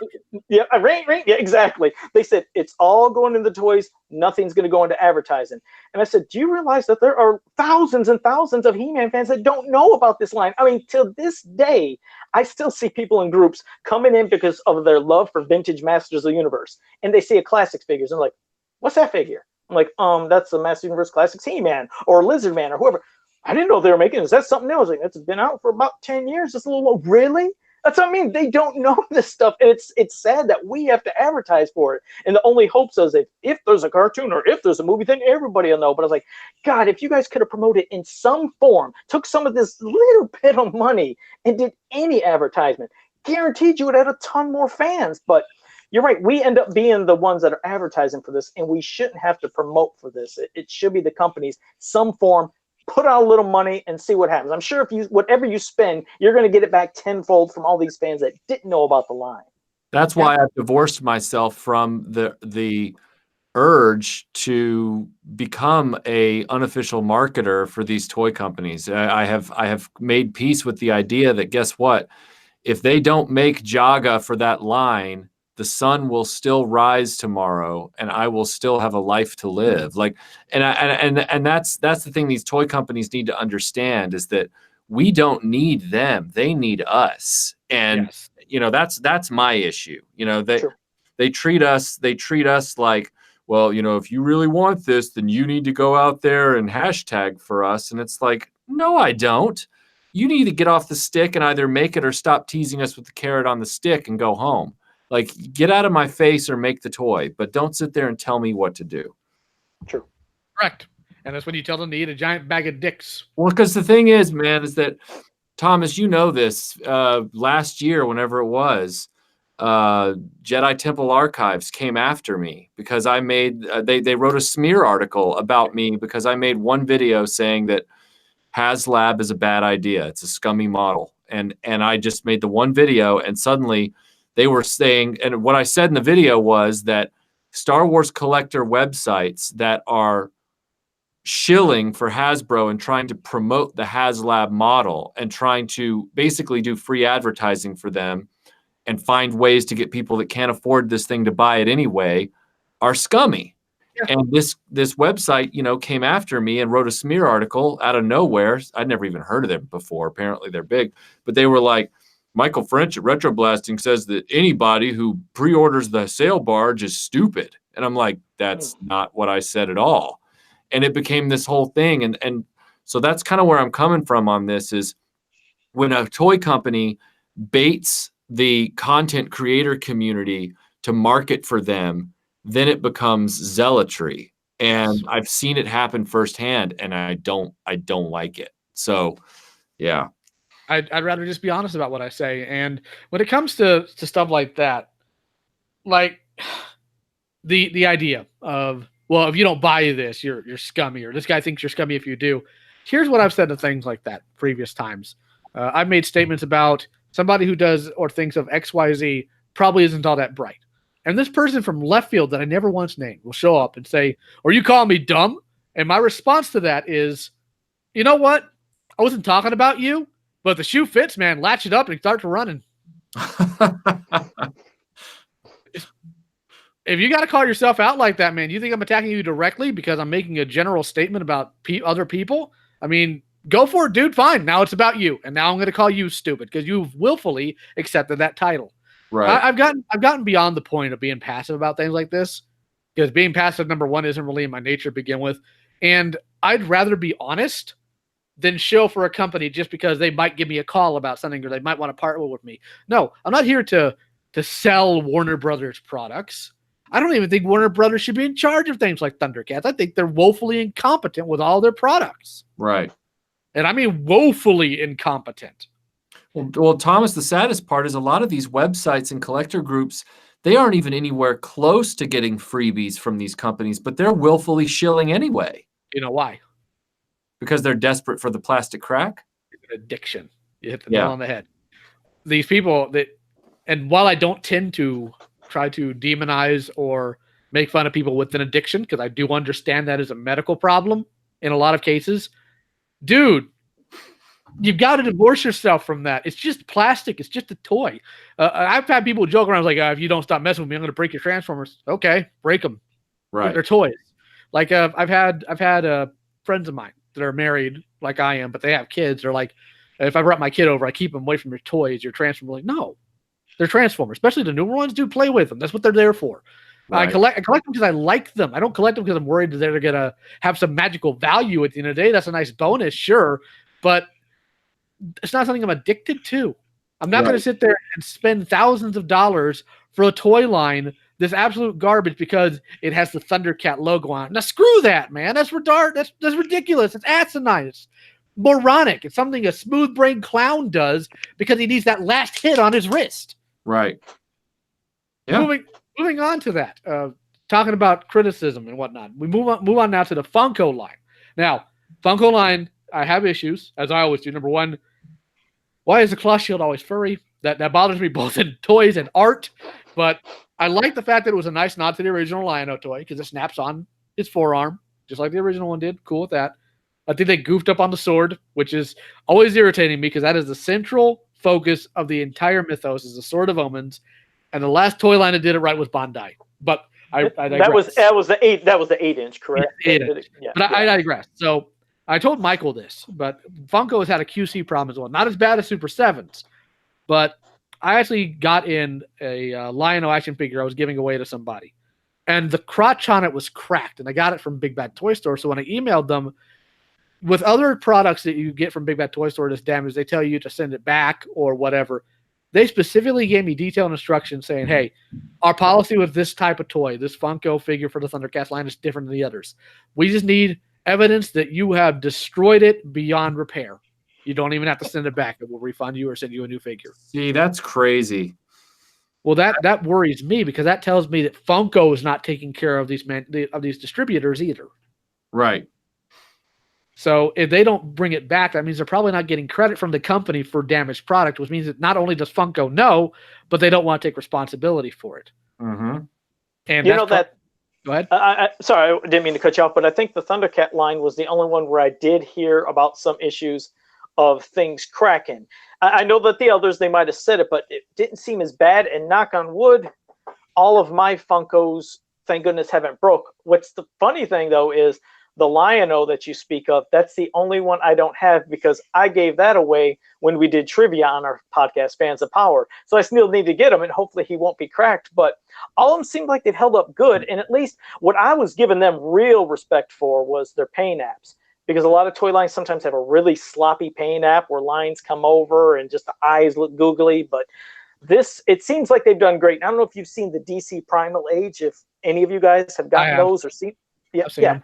Yeah, ring. Yeah, exactly. They said it's all going into toys. Nothing's going to go into advertising. And I said, do you realize that there are thousands and thousands of He-Man fans that don't know about this line? I mean, till this day, I still see people in groups coming in because of their love for vintage Masters of the Universe. And they see a Classics figures and like, what's that figure? I'm like, that's the Masters of the Universe Classics He-Man or Lizard Man or whoever. I didn't know they were making this. That's something else. Like, it's been out for about 10 years. It's a little low. Really? That's what I mean. They don't know this stuff. And it's sad that we have to advertise for it. And the only hope is that if there's a cartoon or if there's a movie, then everybody will know. But I was like, God, if you guys could have promoted in some form, took some of this little bit of money and did any advertisement, guaranteed you would have a ton more fans. But you're right. We end up being the ones that are advertising for this, and we shouldn't have to promote for this. It should be the companies, some form. Put out a little money and see what happens. I'm sure whatever you spend, you're going to get it back tenfold from all these fans that didn't know about the line. That's why I've divorced myself from the urge to become a unofficial marketer for these toy companies. I have made peace with the idea that, guess what? If they don't make Jaga for that line, the sun will still rise tomorrow and I will still have a life to live. And that's the thing these toy companies need to understand is that we don't need them. They need us. And, that's my issue. They treat us like, well, if you really want this, then you need to go out there and hashtag for us. And it's like, no, I don't. You need to get off the stick and either make it or stop teasing us with the carrot on the stick and go home. Like, get out of my face or make the toy, but don't sit there and tell me what to do. True. Correct. And that's when you tell them to eat a giant bag of dicks. Well, because the thing is, man, is that, Thomas, this, last year, whenever it was, Jedi Temple Archives came after me because I made, they wrote a smear article about me because I made one video saying that HasLab is a bad idea. It's a scummy model. And I just made the one video and suddenly they were saying, and what I said in the video was that Star Wars collector websites that are shilling for Hasbro and trying to promote the HasLab model and trying to basically do free advertising for them and find ways to get people that can't afford this thing to buy it anyway are scummy. Yeah. And this website, came after me and wrote a smear article out of nowhere. I'd never even heard of them before. Apparently they're big, but they were like, Michael French at Retroblasting says that anybody who pre-orders the sale barge is stupid. And I'm like, that's not what I said at all. And it became this whole thing. And So that's kind of where I'm coming from on this is when a toy company baits the content creator community to market for them, then it becomes zealotry. And I've seen it happen firsthand, and I don't like it. So, yeah. I'd rather just be honest about what I say. And when it comes to stuff like that, like the idea of, well, if you don't buy this, you're scummy, or this guy thinks you're scummy if you do. Here's what I've said to things like that previous times. I've made statements about somebody who does or thinks of XYZ probably isn't all that bright. And this person from left field that I never once named will show up and say, "Are you calling me dumb?" And my response to that is, you know what? I wasn't talking about you, but the shoe fits, man. Latch it up and start to running. If you got to call yourself out like that, man, you think I'm attacking you directly because I'm making a general statement about other people? I mean, go for it, dude. Fine. Now it's about you. And now I'm going to call you stupid because you've willfully accepted that title. Right. I've gotten beyond the point of being passive about things like this, because being passive, number one, isn't really in my nature to begin with. And I'd rather be honest than show for a company just because they might give me a call about something or they might want to partner with me. No, I'm not here to sell Warner Brothers products. I don't even think Warner Brothers should be in charge of things like ThunderCats. I think they're woefully incompetent with all their products. Right. And I mean woefully incompetent. Well, Thomas, the saddest part is a lot of these websites and collector groups, they aren't even anywhere close to getting freebies from these companies, but they're willfully shilling anyway. You know why? Because they're desperate for the plastic crack? It's an addiction. You hit the nail on the head. These people that, and while I don't tend to try to demonize or make fun of people with an addiction, because I do understand that is a medical problem in a lot of cases, dude, you've got to divorce yourself from that. It's just plastic. It's just a toy. I've had people joke around like, if you don't stop messing with me, I'm going to break your Transformers. Okay, break them. Right. They're toys. Like I've had friends of mine that are married like I am, but they have kids. They're like, if I brought my kid over, I keep them away from your toys, your Transformers. Like, no, they're Transformers, especially the newer ones. Dude, play with them. That's what they're there for. Right. I collect them because I like them. I don't collect them because I'm worried that they're going to have some magical value at the end of the day. That's a nice bonus, sure, but it's not something I'm addicted to. I'm not going to sit there and spend thousands of dollars for a toy line that's absolute garbage because it has the Thundercat logo on it. Now screw that, man. That's retarded. That's ridiculous. It's asinine. It's moronic. It's something a smooth-brained clown does because he needs that last hit on his wrist. Right. Yeah. Moving on to that, talking about criticism and whatnot. We move on now to the Funko line. Now, Funko line, I have issues, as I always do. Number one, why is the claw shield always furry? That bothers me both in toys and art. But I like the fact that it was a nice nod to the original Lion-O toy because it snaps on his forearm, just like the original one did. Cool with that. I think they goofed up on the sword, which is always irritating me because that is the central focus of the entire mythos, is the Sword of Omens. And the last toy line that did it right was Bandai. But I digress. that was the 8-inch, correct? Yeah, 8-inch. Yeah, but I digress. So I told Michael this, but Funko has had a QC problem as well. Not as bad as Super 7s, but I actually got in a Lion-O action figure I was giving away to somebody. And the crotch on it was cracked, and I got it from Big Bad Toy Store. So when I emailed them, with other products that you get from Big Bad Toy Store that's damaged, they tell you to send it back or whatever. They specifically gave me detailed instructions saying, hey, our policy with this type of toy, this Funko figure for the ThunderCast line, is different than the others. We just need evidence that you have destroyed it beyond repair. You don't even have to send it back. It will refund you or send you a new figure. See, that's crazy. Well, that worries me because that tells me that Funko is not taking care of these distributors either. Right. So if they don't bring it back, that means they're probably not getting credit from the company for damaged product, which means that not only does Funko know, but they don't want to take responsibility for it. Mm-hmm. And you know that. Go ahead. Sorry, I didn't mean to cut you off, but I think the Thundercat line was the only one where I did hear about some issues of things cracking. I know that the others, they might have said it, but it didn't seem as bad. And knock on wood, all of my Funkos, thank goodness, haven't broke. What's the funny thing, though, is the Lion-O that you speak of, that's the only one I don't have because I gave that away when we did trivia on our podcast, Fans of Power. So I still need to get him, and hopefully he won't be cracked. But all of them seemed like they'd held up good. And at least what I was giving them real respect for was their paint apps. because a lot of toy lines sometimes have a really sloppy paint app where lines come over and just the eyes look googly. But this, it seems like they've done great. I don't know if you've seen the DC Primal Age, if any of you guys have gotten those or seen. Yeah, yeah.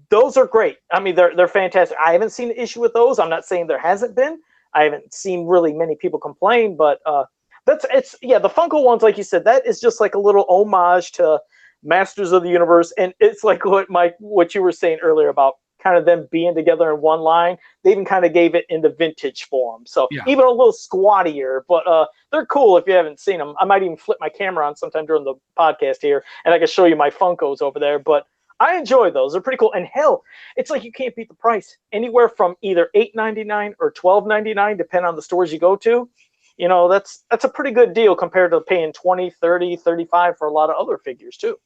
Those are great. I mean, they're fantastic. I haven't seen an issue with those. I'm not saying there hasn't been. I haven't seen really many people complain, but the Funko ones, like you said, that is just like a little homage to Masters of the Universe, and it's like what you were saying earlier about kind of them being together in one line. They even kind of gave it in the vintage form, so even a little squattier, but they're cool if you haven't seen them. I might even flip my camera on sometime during the podcast here, and I can show you my Funkos over there, but I enjoy those. They're pretty cool. And hell, it's like you can't beat the price. Anywhere from either $8.99 or $12.99, depending on the stores you go to. You know, that's a pretty good deal compared to paying $20, $30, $35 for a lot of other figures too.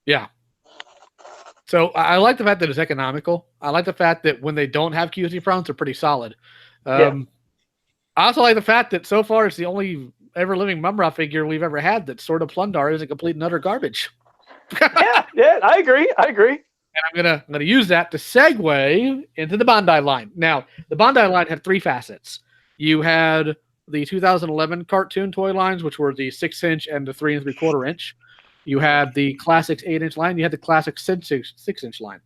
Yeah. So I like the fact that it's economical. I like the fact that when they don't have QC fronts, they're pretty solid. I also like the fact that so far it's the only ever living Mumra figure we've ever had that Sword of Plundar isn't complete and utter garbage. yeah, I agree. And I'm gonna use that to segue into the Bandai line. Now, the Bandai line had three facets. You had the 2011 cartoon toy lines, which were the 6-inch and the 3 3/4 inch. You had the classics 8-inch line. You had the classic 6-inch line.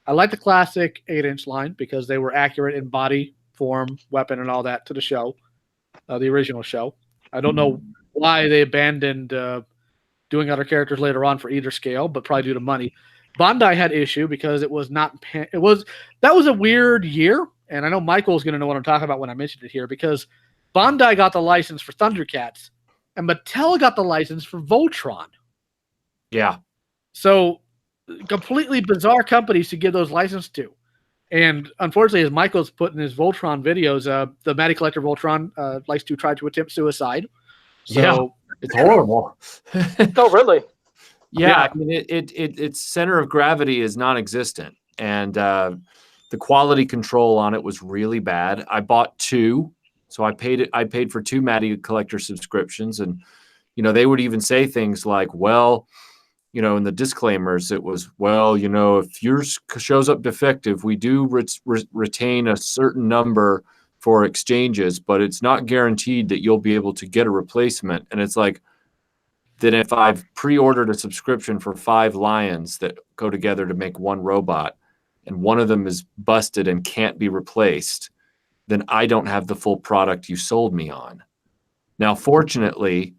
I like the classic 8-inch line because they were accurate in body, form, weapon, and all that to the show, the original show. I don't know why they abandoned doing other characters later on for either scale, but probably due to money. Bandai had issue because it was not. That was a weird year, and I know Michael's going to know what I'm talking about when I mentioned it here, because Bandai got the license for ThunderCats, and Mattel got the license for Voltron. Yeah. So completely bizarre companies to give those licenses to. And unfortunately, as Michael's put in his Voltron videos, the Matty Collector Voltron likes to try to attempt suicide. So it's horrible. Oh, really? Yeah. I mean, its center of gravity is non-existent, and the quality control on it was really bad. I bought two, so I paid for two Matty Collector subscriptions, and they would even say things like, well, in the disclaimers, it was, well, if yours shows up defective, we do retain a certain number for exchanges, but it's not guaranteed that you'll be able to get a replacement. And it's like, then if I've pre-ordered a subscription for 5 lions that go together to make one robot, and one of them is busted and can't be replaced, then I don't have the full product you sold me on. Now, fortunately,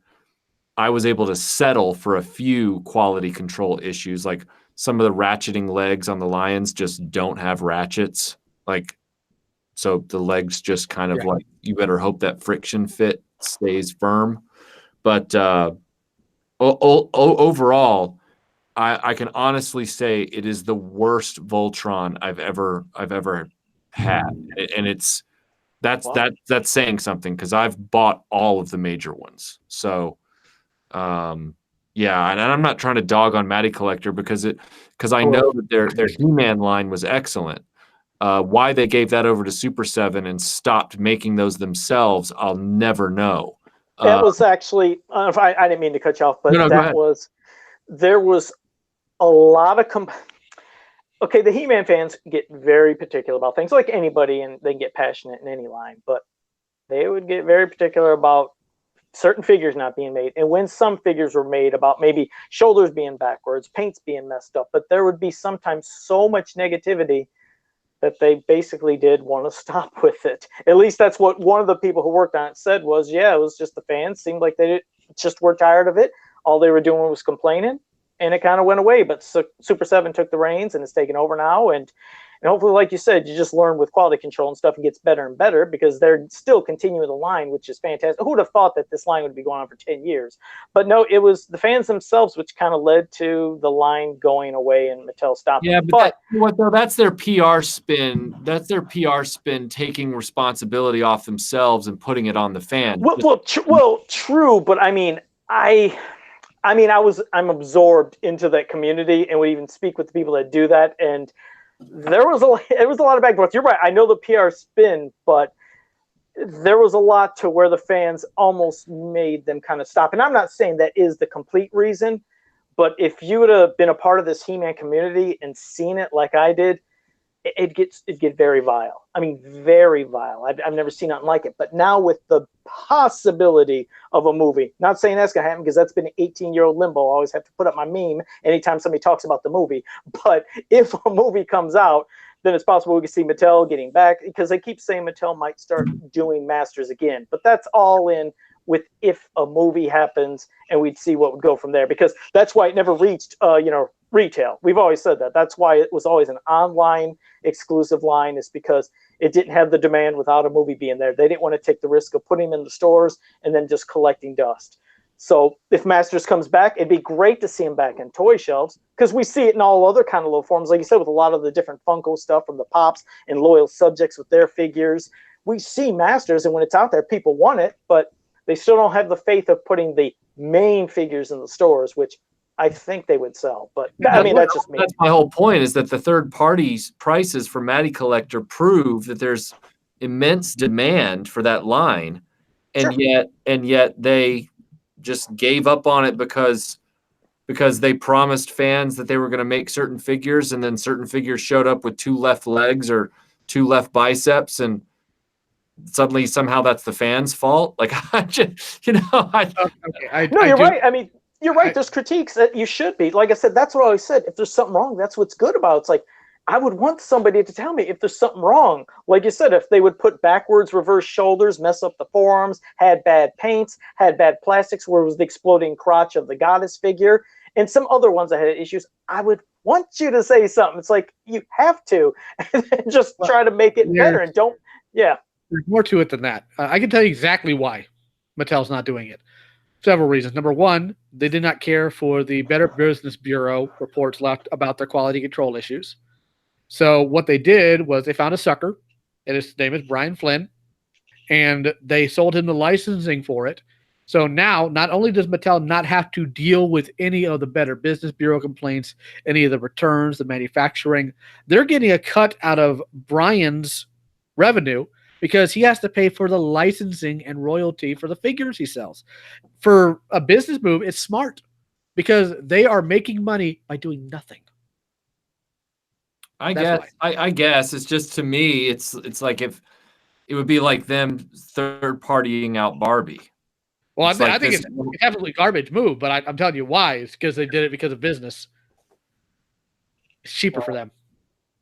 I was able to settle for a few quality control issues, like some of the ratcheting legs on the lions just don't have ratchets. So the legs just kind of like, you better hope that friction fit stays firm. But overall, I can honestly say it is the worst Voltron I've ever had, and that's saying something, because I've bought all of the major ones. So. And I'm not trying to dog on Matty Collector because I know that their He-Man line was excellent. Why they gave that over to Super 7 and stopped making those themselves, I'll never know. That was actually, I didn't mean to cut you off, but there was a lot of the He-Man fans get very particular about things, like anybody, and they can get passionate in any line, but they would get very particular about certain figures not being made. And when some figures were made, about maybe shoulders being backwards, paints being messed up, but there would be sometimes so much negativity that they basically did want to stop with it. At least that's what one of the people who worked on it said was, it was just the fans seemed like they just were tired of it. All they were doing was complaining, and it kind of went away. But Super 7 took the reins and it's taken over now. And hopefully, like you said, you just learn with quality control and stuff, it gets better and better, because they're still continuing the line, which is fantastic. Who would have thought that this line would be going on for 10 years? But no, it was the fans themselves which kind of led to the line going away and Mattel stopping. Yeah, but that's their PR spin. That's their PR spin, taking responsibility off themselves and putting it on the fan. Well, true, but I'm absorbed into that community and would even speak with the people that do that, and it was a lot of back and forth. You're right. I know the PR spin, but there was a lot to where the fans almost made them kind of stop. And I'm not saying that is the complete reason, but if you would have been a part of this He-Man community and seen it like I did, it gets very vile. I mean, very vile. I've never seen nothing like it. But now with the possibility of a movie, not saying that's gonna happen because that's been an 18-year-old limbo. I always have to put up my meme anytime somebody talks about the movie. But if a movie comes out, then it's possible we can see Mattel getting back, because they keep saying Mattel might start doing Masters again. But that's all in with if a movie happens, and we'd see what would go from there, because that's why it never reached retail. We've always said that. That's why it was always an online exclusive line, is because it didn't have the demand without a movie being there. They didn't want to take the risk of putting them in the stores and then just collecting dust. So if Masters comes back, it'd be great to see him back in toy shelves, because we see it in all other kind of little forms, like you said, with a lot of the different Funko stuff from the Pops and Loyal Subjects with their figures. We see Masters, and when it's out there, people want it, but they still don't have the faith of putting the main figures in the stores, which I think they would sell. But I mean, that's just me. That's my whole point, is that the third party's prices for Matty Collector prove that there's immense demand for that line. And Sure. yet they just gave up on it because they promised fans that they were going to make certain figures, and then certain figures showed up with 2 left legs or 2 left biceps, and suddenly somehow that's the fans' fault. Like, I just, No, you're right. I mean, you're right. There's critiques that you should be. Like I said, that's what I always said. If there's something wrong, that's what's good about it. It's like, I would want somebody to tell me if there's something wrong. Like you said, if they would put backwards, reverse shoulders, mess up the forearms, had bad paints, had bad plastics, where it was the exploding crotch of the goddess figure, and some other ones that had issues, I would want you to say something. It's like, you have to, and just try to make it better, and don't, There's more to it than that. I can tell you exactly why Mattel's not doing it. Several reasons. Number one, they did not care for the Better Business Bureau reports left about their quality control issues. So what they did was they found a sucker, and his name is Brian Flynn, and they sold him the licensing for it. So now, not only does Mattel not have to deal with any of the Better Business Bureau complaints, any of the returns, the manufacturing, they're getting a cut out of Brian's revenue, because he has to pay for the licensing and royalty for the figures he sells. For a business move, it's smart, because they are making money by doing nothing. I guess it's just, to me, it's like if it would be like them third partying out Barbie. Well, I think it's definitely a garbage move, but I'm telling you why. It's because they did it because of business. It's cheaper for them.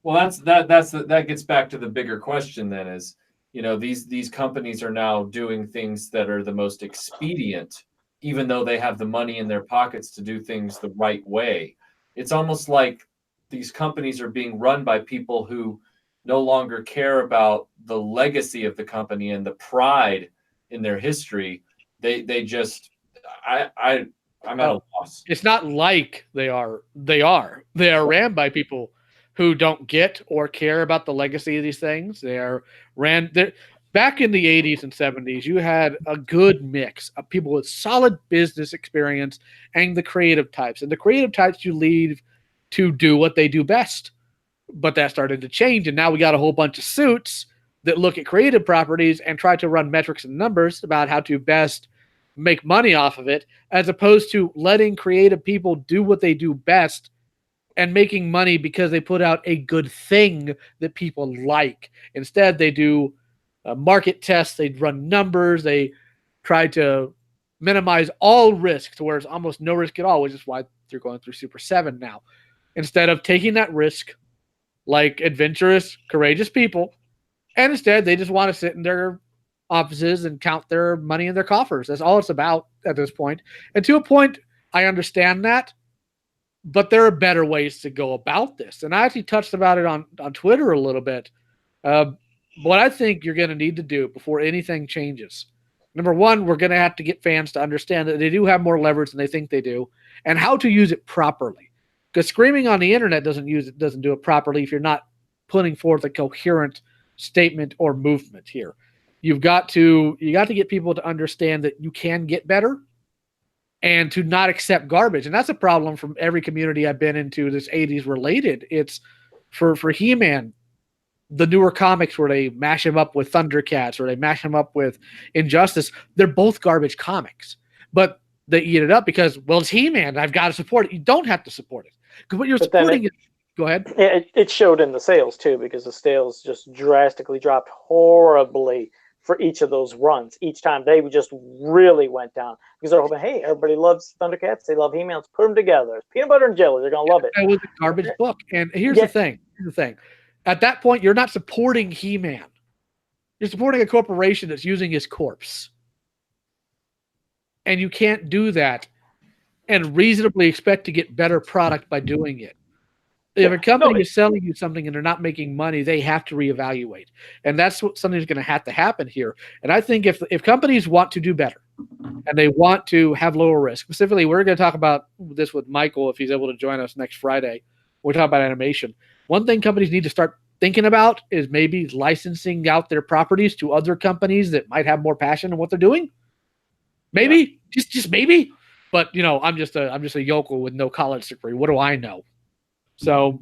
Well, that gets back to the bigger question then, is, these companies are now doing things that are the most expedient, even though they have the money in their pockets to do things the right way. It's almost like these companies are being run by people who no longer care about the legacy of the company and the pride in their history. They just, I'm at a loss. It's not like they are ran by people who don't get or care about the legacy of these things. Back in the 80s and 70s, you had a good mix of people with solid business experience and the creative types. And the creative types you leave to do what they do best. But that started to change, and now we got a whole bunch of suits that look at creative properties and try to run metrics and numbers about how to best make money off of it, as opposed to letting creative people do what they do best and making money because they put out a good thing that people like. Instead, they do market tests, they run numbers, they try to minimize all risk to where it's almost no risk at all, which is why they're going through Super 7 now. Instead of taking that risk like adventurous, courageous people, and instead they just want to sit in their offices and count their money in their coffers. That's all it's about at this point. And to a point, I understand that, but there are better ways to go about this. And I actually touched about it on Twitter a little bit. What I think you're going to need to do before anything changes. Number one, we're going to have to get fans to understand that they do have more leverage than they think they do, and how to use it properly. Because screaming on the internet doesn't do it properly if you're not putting forth a coherent statement or movement here. You got to get people to understand that you can get better and to not accept garbage. And that's a problem from every community I've been into this 80s related. It's for He-Man, the newer comics where they mash him up with ThunderCats or they mash him up with Injustice. They're both garbage comics, but they eat it up because, well, it's He-Man. I've got to support it. You don't have to support it, because what you're supporting is Go ahead. It showed in the sales too, because the sales just drastically dropped horribly for each of those runs. Each time they just really went down because they're hoping, hey, everybody loves Thundercats. They love He-Man. Let's put them together. It's peanut butter and jelly. They're going to love it. It was a garbage book. And here's the thing. At that point, you're not supporting He-Man. You're supporting a corporation that's using his corpse. And you can't do that and reasonably expect to get better product by doing it. If a company is selling you something and they're not making money, they have to reevaluate. And that's what something's going to have to happen here. And I think if companies want to do better and they want to have lower risk, specifically, we're going to talk about this with Michael if he's able to join us next Friday. We're talking about animation. One thing companies need to start thinking about is maybe licensing out their properties to other companies that might have more passion in what they're doing. Maybe, just maybe. But I'm just a yokel with no college degree. What do I know? So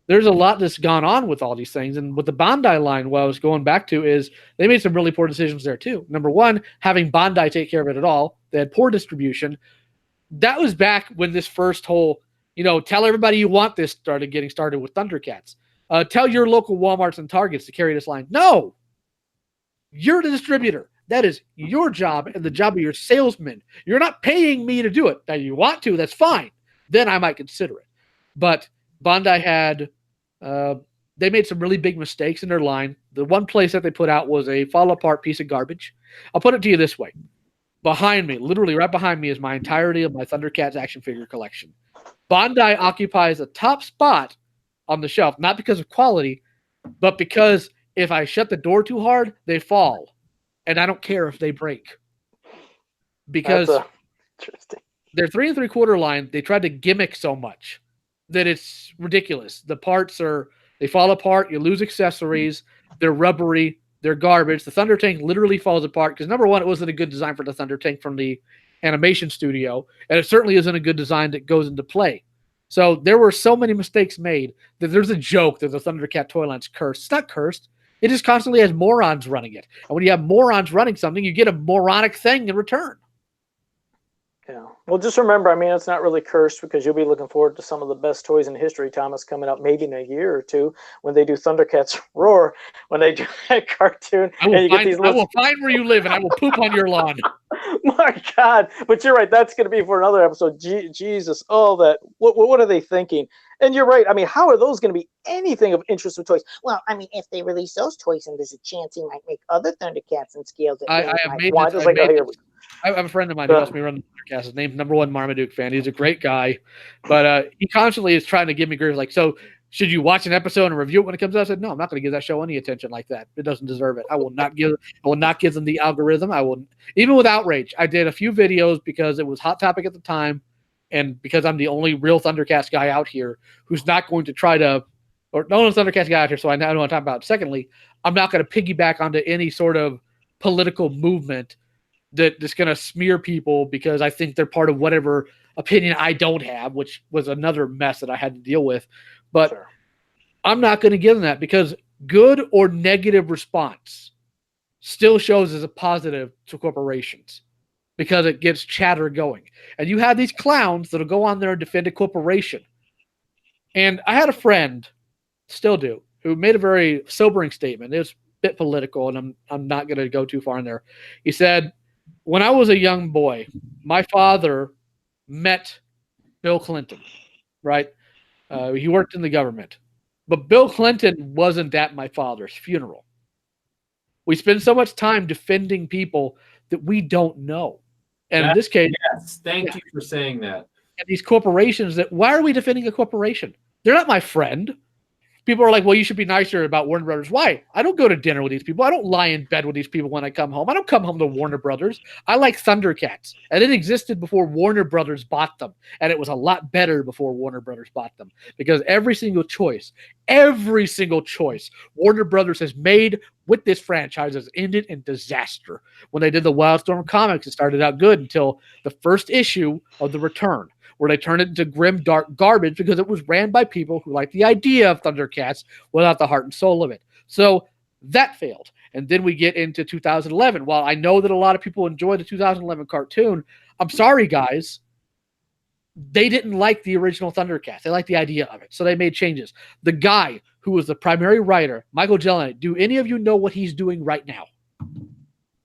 there's a lot that's gone on with all these things. And with the Bandai line, what I was going back to is they made some really poor decisions there too. Number one, having Bandai take care of it at all. They had poor distribution. That was back when this first whole, tell everybody you want this started getting started with Thundercats. Tell your local Walmarts and Targets to carry this line. No, you're the distributor. That is your job and the job of your salesman. You're not paying me to do it. Now you want to, that's fine. Then I might consider it. But Bandai had, they made some really big mistakes in their line. The one place that they put out was a fall apart piece of garbage. I'll put it to you this way. Behind me, literally right behind me, is my entirety of my Thundercats action figure collection. Bandai occupies a top spot on the shelf, not because of quality, but because if I shut the door too hard, they fall. And I don't care if they break. Because their 3 3/4 line, they tried to gimmick so much that it's ridiculous. The parts they fall apart, you lose accessories, they're rubbery, they're garbage. The Thunder Tank literally falls apart because, number one, it wasn't a good design for the Thunder Tank from the animation studio, and it certainly isn't a good design that goes into play. So there were so many mistakes made that there's a joke that the Thundercat toy line's cursed. It's not cursed. It just constantly has morons running it. And when you have morons running something, you get a moronic thing in return. Yeah. Well, just remember, it's not really cursed because you'll be looking forward to some of the best toys in history, Thomas, coming up maybe in a year or two when they do Thundercats Roar, when they do that cartoon. I will find where you live and I will poop on your lawn. My God. But you're right. That's going to be for another episode. Jesus. Oh, that. What are they thinking? And you're right. how are those going to be anything of interest with toys? Well, if they release those toys, and there's a chance he might make other Thundercats and scales. I have a friend of mine who helps me run the podcast. His name's #1 Marmaduke fan. He's a great guy, but he constantly is trying to give me grief. Like, so should you watch an episode and review it when it comes out? I said, no, I'm not going to give that show any attention like that. It doesn't deserve it. I will not give them the algorithm. I will, even with Outrage. I did a few videos because it was hot topic at the time, and because I'm the only real Thundercats guy out here who's not going to try to, or no one's Thundercats guy out here, so I know what I'm talking about. Secondly, I'm not going to piggyback onto any sort of political movement that's going to smear people because I think they're part of whatever opinion I don't have, which was another mess that I had to deal with. But sure, I'm not going to give them that because good or negative response still shows as a positive to corporations because it gets chatter going. And you have these clowns that'll go on there and defend a corporation. And I had a friend, still do, who made a very sobering statement. It was a bit political, and I'm not going to go too far in there. He said, when I was a young boy, my father met Bill Clinton, right? He worked in the government. But Bill Clinton wasn't at my father's funeral. We spend so much time defending people that we don't know. And in this case... Yes, thank you for saying that. And these corporations, why are we defending a corporation? They're not my friend. People are like, well, you should be nicer about Warner Brothers. Why? I don't go to dinner with these people. I don't lie in bed with these people when I come home. I don't come home to Warner Brothers. I like Thundercats. And it existed before Warner Brothers bought them. And it was a lot better before Warner Brothers bought them. Because every single choice Warner Brothers has made with this franchise has ended in disaster. When they did the Wildstorm comics, it started out good until the first issue of The Return, where they turned it into grim, dark garbage because it was ran by people who liked the idea of Thundercats without the heart and soul of it. So that failed. And then we get into 2011. While I know that a lot of people enjoy the 2011 cartoon, I'm sorry, guys. they didn't like the original Thundercats. They liked the idea of it, so they made changes. The guy who was the primary writer, Michael Jelenic, do any of you know what he's doing right now?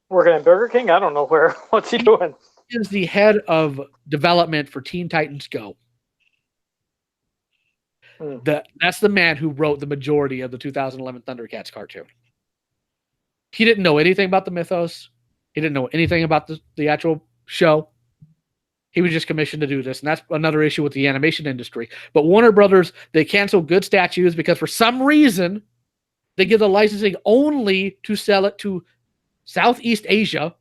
Working at Burger King? I don't know where. What's he doing? He is the head of development for Teen Titans Go. That's the man who wrote the majority of the 2011 Thundercats cartoon. He didn't know anything about the mythos. He didn't know anything about the actual show. He was just commissioned to do this, and that's another issue with the animation industry. But Warner Brothers, they cancel good statues because for some reason, they give the licensing only to sell it to Southeast Asia,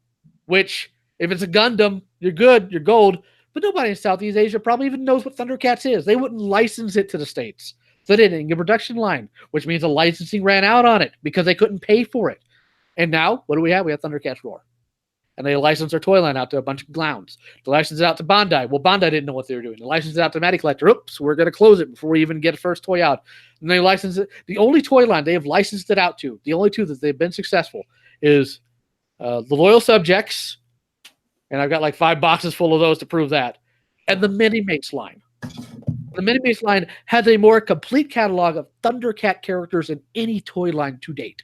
which, if it's a Gundam, you're good, you're gold. But nobody in Southeast Asia probably even knows what Thundercats is. They wouldn't license it to the States. So they didn't get a production line, which means the licensing ran out on it because they couldn't pay for it. And now, what do we have? We have Thundercats Roar. And they licensed their toy line out to a bunch of clowns. They licensed it out to Bandai. Well, Bandai didn't know what they were doing. They licensed it out to Matty Collector. Oops, we're going to close it before we even get a first toy out. And they licensed it. The only toy line they have licensed it out to, the only two that they've been successful, is the Loyal Subjects. And I've got like 5 boxes full of those to prove that. And the Mini-Mates line. The Mini-Mates line has a more complete catalog of Thundercat characters than any toy line to date.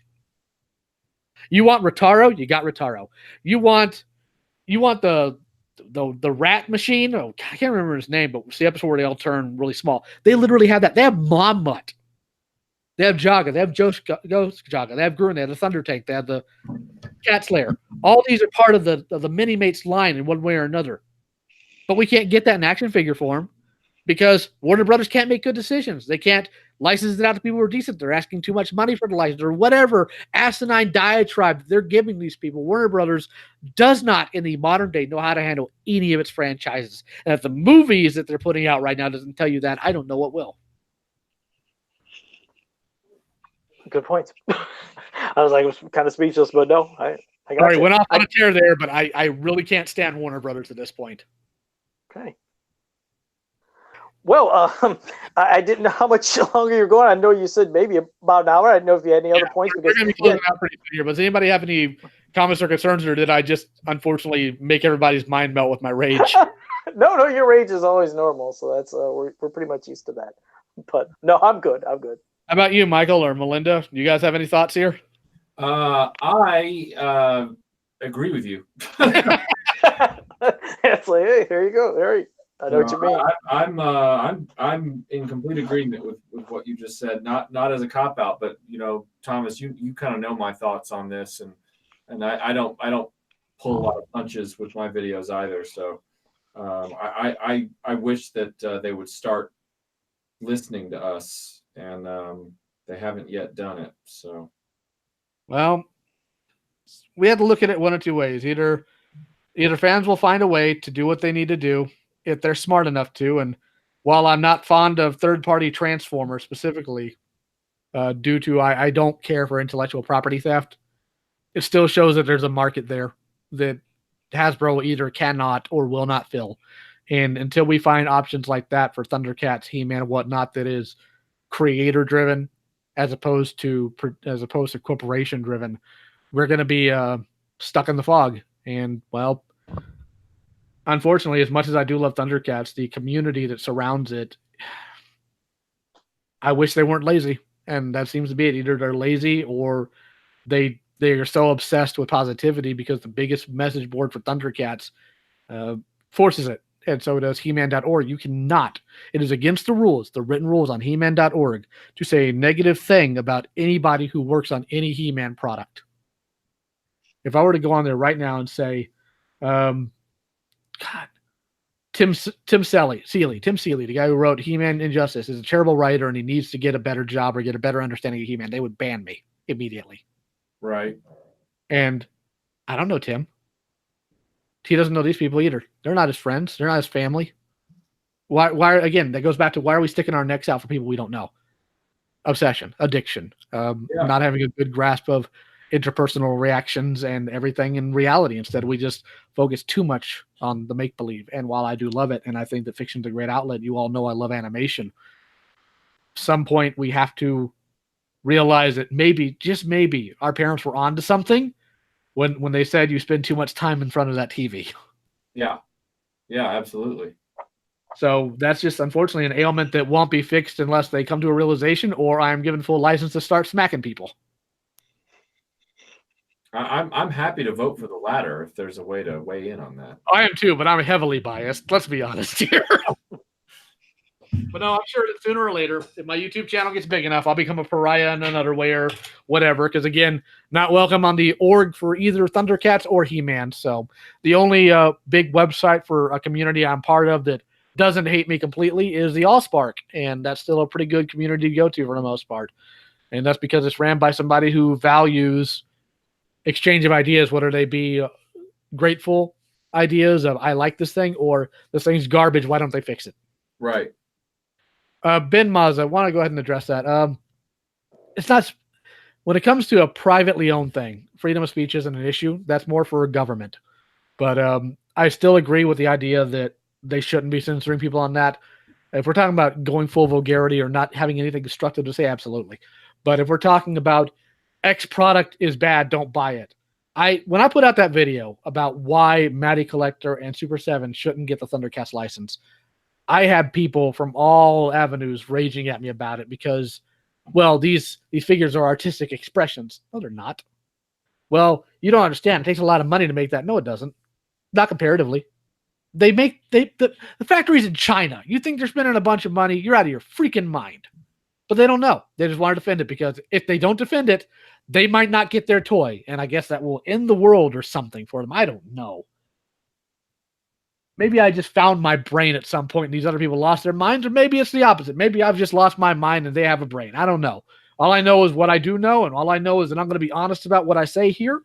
You want Rotaro? You got Rotaro. You want the rat machine? Oh, I can't remember his name, but it's the episode where they all turn really small. They literally have that. They have Mom Mutt. They have Jaga. They have Ghost Jaga. They have Grun. They have the Thunder Tank. They have the Cat Slayer. All these are part of the Mini-Mates line in one way or another. But we can't get that in action figure form because Warner Brothers can't make good decisions. They can't license it out to people who are decent. They're asking too much money for the license or whatever asinine diatribe they're giving these people. Warner Brothers does not, in the modern day, know how to handle any of its franchises. And if the movies that they're putting out right now doesn't tell you that, I don't know what will. Good point. I was kind of speechless, but no, I got Sorry, you. went off on a tear there, but I really can't stand Warner Brothers at this point. Okay. Well, I didn't know how much longer you're going. I know you said maybe about an hour. I didn't know if you had any other points. We're going to be closing out pretty soon here. But does anybody have any comments or concerns, or did I just unfortunately make everybody's mind melt with my rage? No, your rage is always normal, so that's we're pretty much used to that. But no, I'm good. How about you, Michael or Melinda? You guys have any thoughts here? I agree with you. It's like, hey, here you go. I know what you mean. I'm in complete agreement with what you just said. Not as a cop out, but Thomas, you kind of know my thoughts on this, and I don't pull a lot of punches with my videos either. So I wish that they would start listening to us, and they haven't yet done it. So, well, we had to look at it one of two ways. Either fans will find a way to do what they need to do if they're smart enough to. And while I'm not fond of third-party Transformers specifically, due to I don't care for intellectual property theft, it still shows that there's a market there that Hasbro either cannot or will not fill. And until we find options like that for Thundercats, He-Man, and whatnot, that is creator-driven as opposed to corporation-driven, we're going to be stuck in the fog. And, well, unfortunately, as much as I do love Thundercats, the community that surrounds it, I wish they weren't lazy. And that seems to be it. Either they're lazy or they are so obsessed with positivity because the biggest message board for Thundercats forces it. And so does He-Man.org. You cannot. It is against the rules, the written rules on He-Man.org, to say a negative thing about anybody who works on any He-Man product. If I were to go on there right now and say, Tim Seeley, the guy who wrote He-Man Injustice, is a terrible writer and he needs to get a better job or get a better understanding of He-Man, they would ban me immediately. Right. And I don't know Tim. He doesn't know these people either. They're not his friends. They're not his family. Why? Again, that goes back to why are we sticking our necks out for people we don't know? Obsession, addiction, not having a good grasp of interpersonal reactions and everything in reality. Instead, we just focus too much on the make-believe. And while I do love it, and I think that fiction's a great outlet, you all know I love animation, some point we have to realize that maybe, just maybe, our parents were onto something when they said you spend too much time in front of that TV. Yeah, absolutely. So that's just unfortunately an ailment that won't be fixed unless they come to a realization, or I am given full license to start smacking people. I'm happy to vote for the latter if there's a way to weigh in on that. I am too, but I'm heavily biased. Let's be honest here. But no, I'm sure that sooner or later, if my YouTube channel gets big enough, I'll become a pariah in another way or whatever. Because again, not welcome on the org for either ThunderCats or He-Man. So the only big website for a community I'm part of that doesn't hate me completely is the Allspark, and that's still a pretty good community to go to for the most part. And that's because it's ran by somebody who values exchange of ideas, whether they be grateful ideas of I like this thing or this thing's garbage. Why don't they fix it? Right. Ben Maz, I want to go ahead and address that. It's not when it comes to a privately owned thing, freedom of speech isn't an issue. That's more for a government. But I still agree with the idea that they shouldn't be censoring people on that. If we're talking about going full vulgarity or not having anything constructive to say, absolutely. But if we're talking about X product is bad, don't buy it. When I put out that video about why Matty Collector and Super 7 shouldn't get the ThunderCast license, I had people from all avenues raging at me about it because, well, these figures are artistic expressions. No, they're not. Well, you don't understand. It takes a lot of money to make that. No, it doesn't. Not comparatively. The factory's in China. You think they're spending a bunch of money? You're out of your freaking mind. But they don't know. They just want to defend it because if they don't defend it, they might not get their toy. And I guess that will end the world or something for them. I don't know. Maybe I just found my brain at some point and these other people lost their minds, or maybe it's the opposite. Maybe I've just lost my mind and they have a brain. I don't know. All I know is what I do know, and all I know is that I'm going to be honest about what I say here.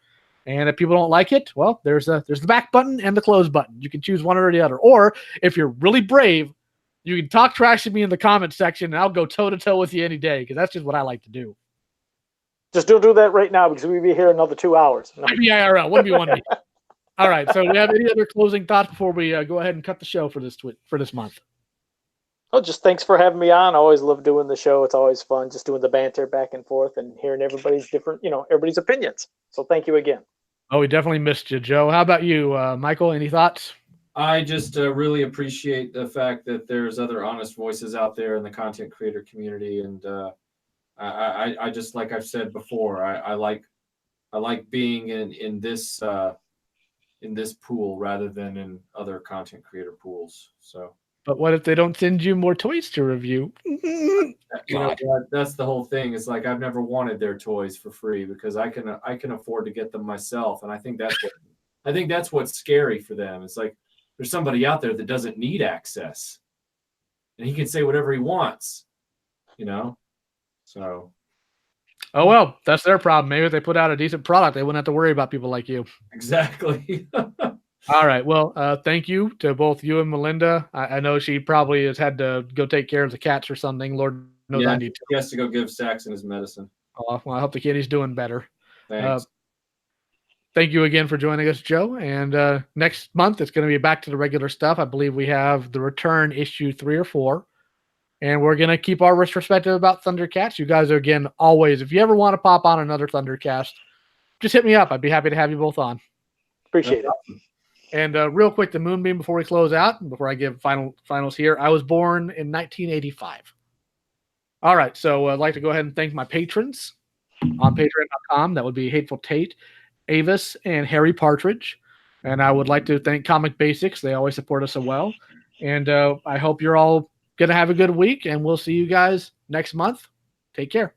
And if people don't like it, well, there's the back button and the close button. You can choose one or the other. Or if you're really brave, you can talk trash to me in the comment section, and I'll go toe-to-toe with you any day, because that's just what I like to do. Just don't do that right now, because we'll be here another 2 hours. No. Maybe IRL, 1v1. All right, so we have any other closing thoughts before we go ahead and cut the show for this month? Oh, just thanks for having me on. I always love doing the show. It's always fun just doing the banter back and forth and hearing everybody's different, everybody's opinions. So thank you again. Oh, we definitely missed you, Joe. How about you, Michael? Any thoughts? I just really appreciate the fact that there's other honest voices out there in the content creator community, and I just, like I've said before, I like being in this pool rather than in other content creator pools. So. But what if they don't send you more toys to review? That's the whole thing. It's like I've never wanted their toys for free because I can afford to get them myself, and I think that's what's scary for them. It's like there's somebody out there that doesn't need access, and he can say whatever he wants, So. Oh well, that's their problem. Maybe if they put out a decent product, they wouldn't have to worry about people like you. Exactly. All right. Well, thank you to both you and Melinda. I know she probably has had to go take care of the cats or something. Lord knows I need to. He has to go give Saxon his medicine. Oh, well, I hope the kitty's doing better. Thanks. Thank you again for joining us, Joe. And next month, it's going to be back to the regular stuff. I believe we have the return issue 3 or 4. And we're going to keep our retrospective about ThunderCats. You guys are, again, always, if you ever want to pop on another ThunderCast, just hit me up. I'd be happy to have you both on. Appreciate it. And real quick, the Moonbeam before we close out, before I give finals here. I was born in 1985. All right, so I'd like to go ahead and thank my patrons on patreon.com. That would be Hateful Tate, Avis, and Harry Partridge. And I would like to thank Comic Basics. They always support us so well. And I hope you're all going to have a good week, and we'll see you guys next month. Take care.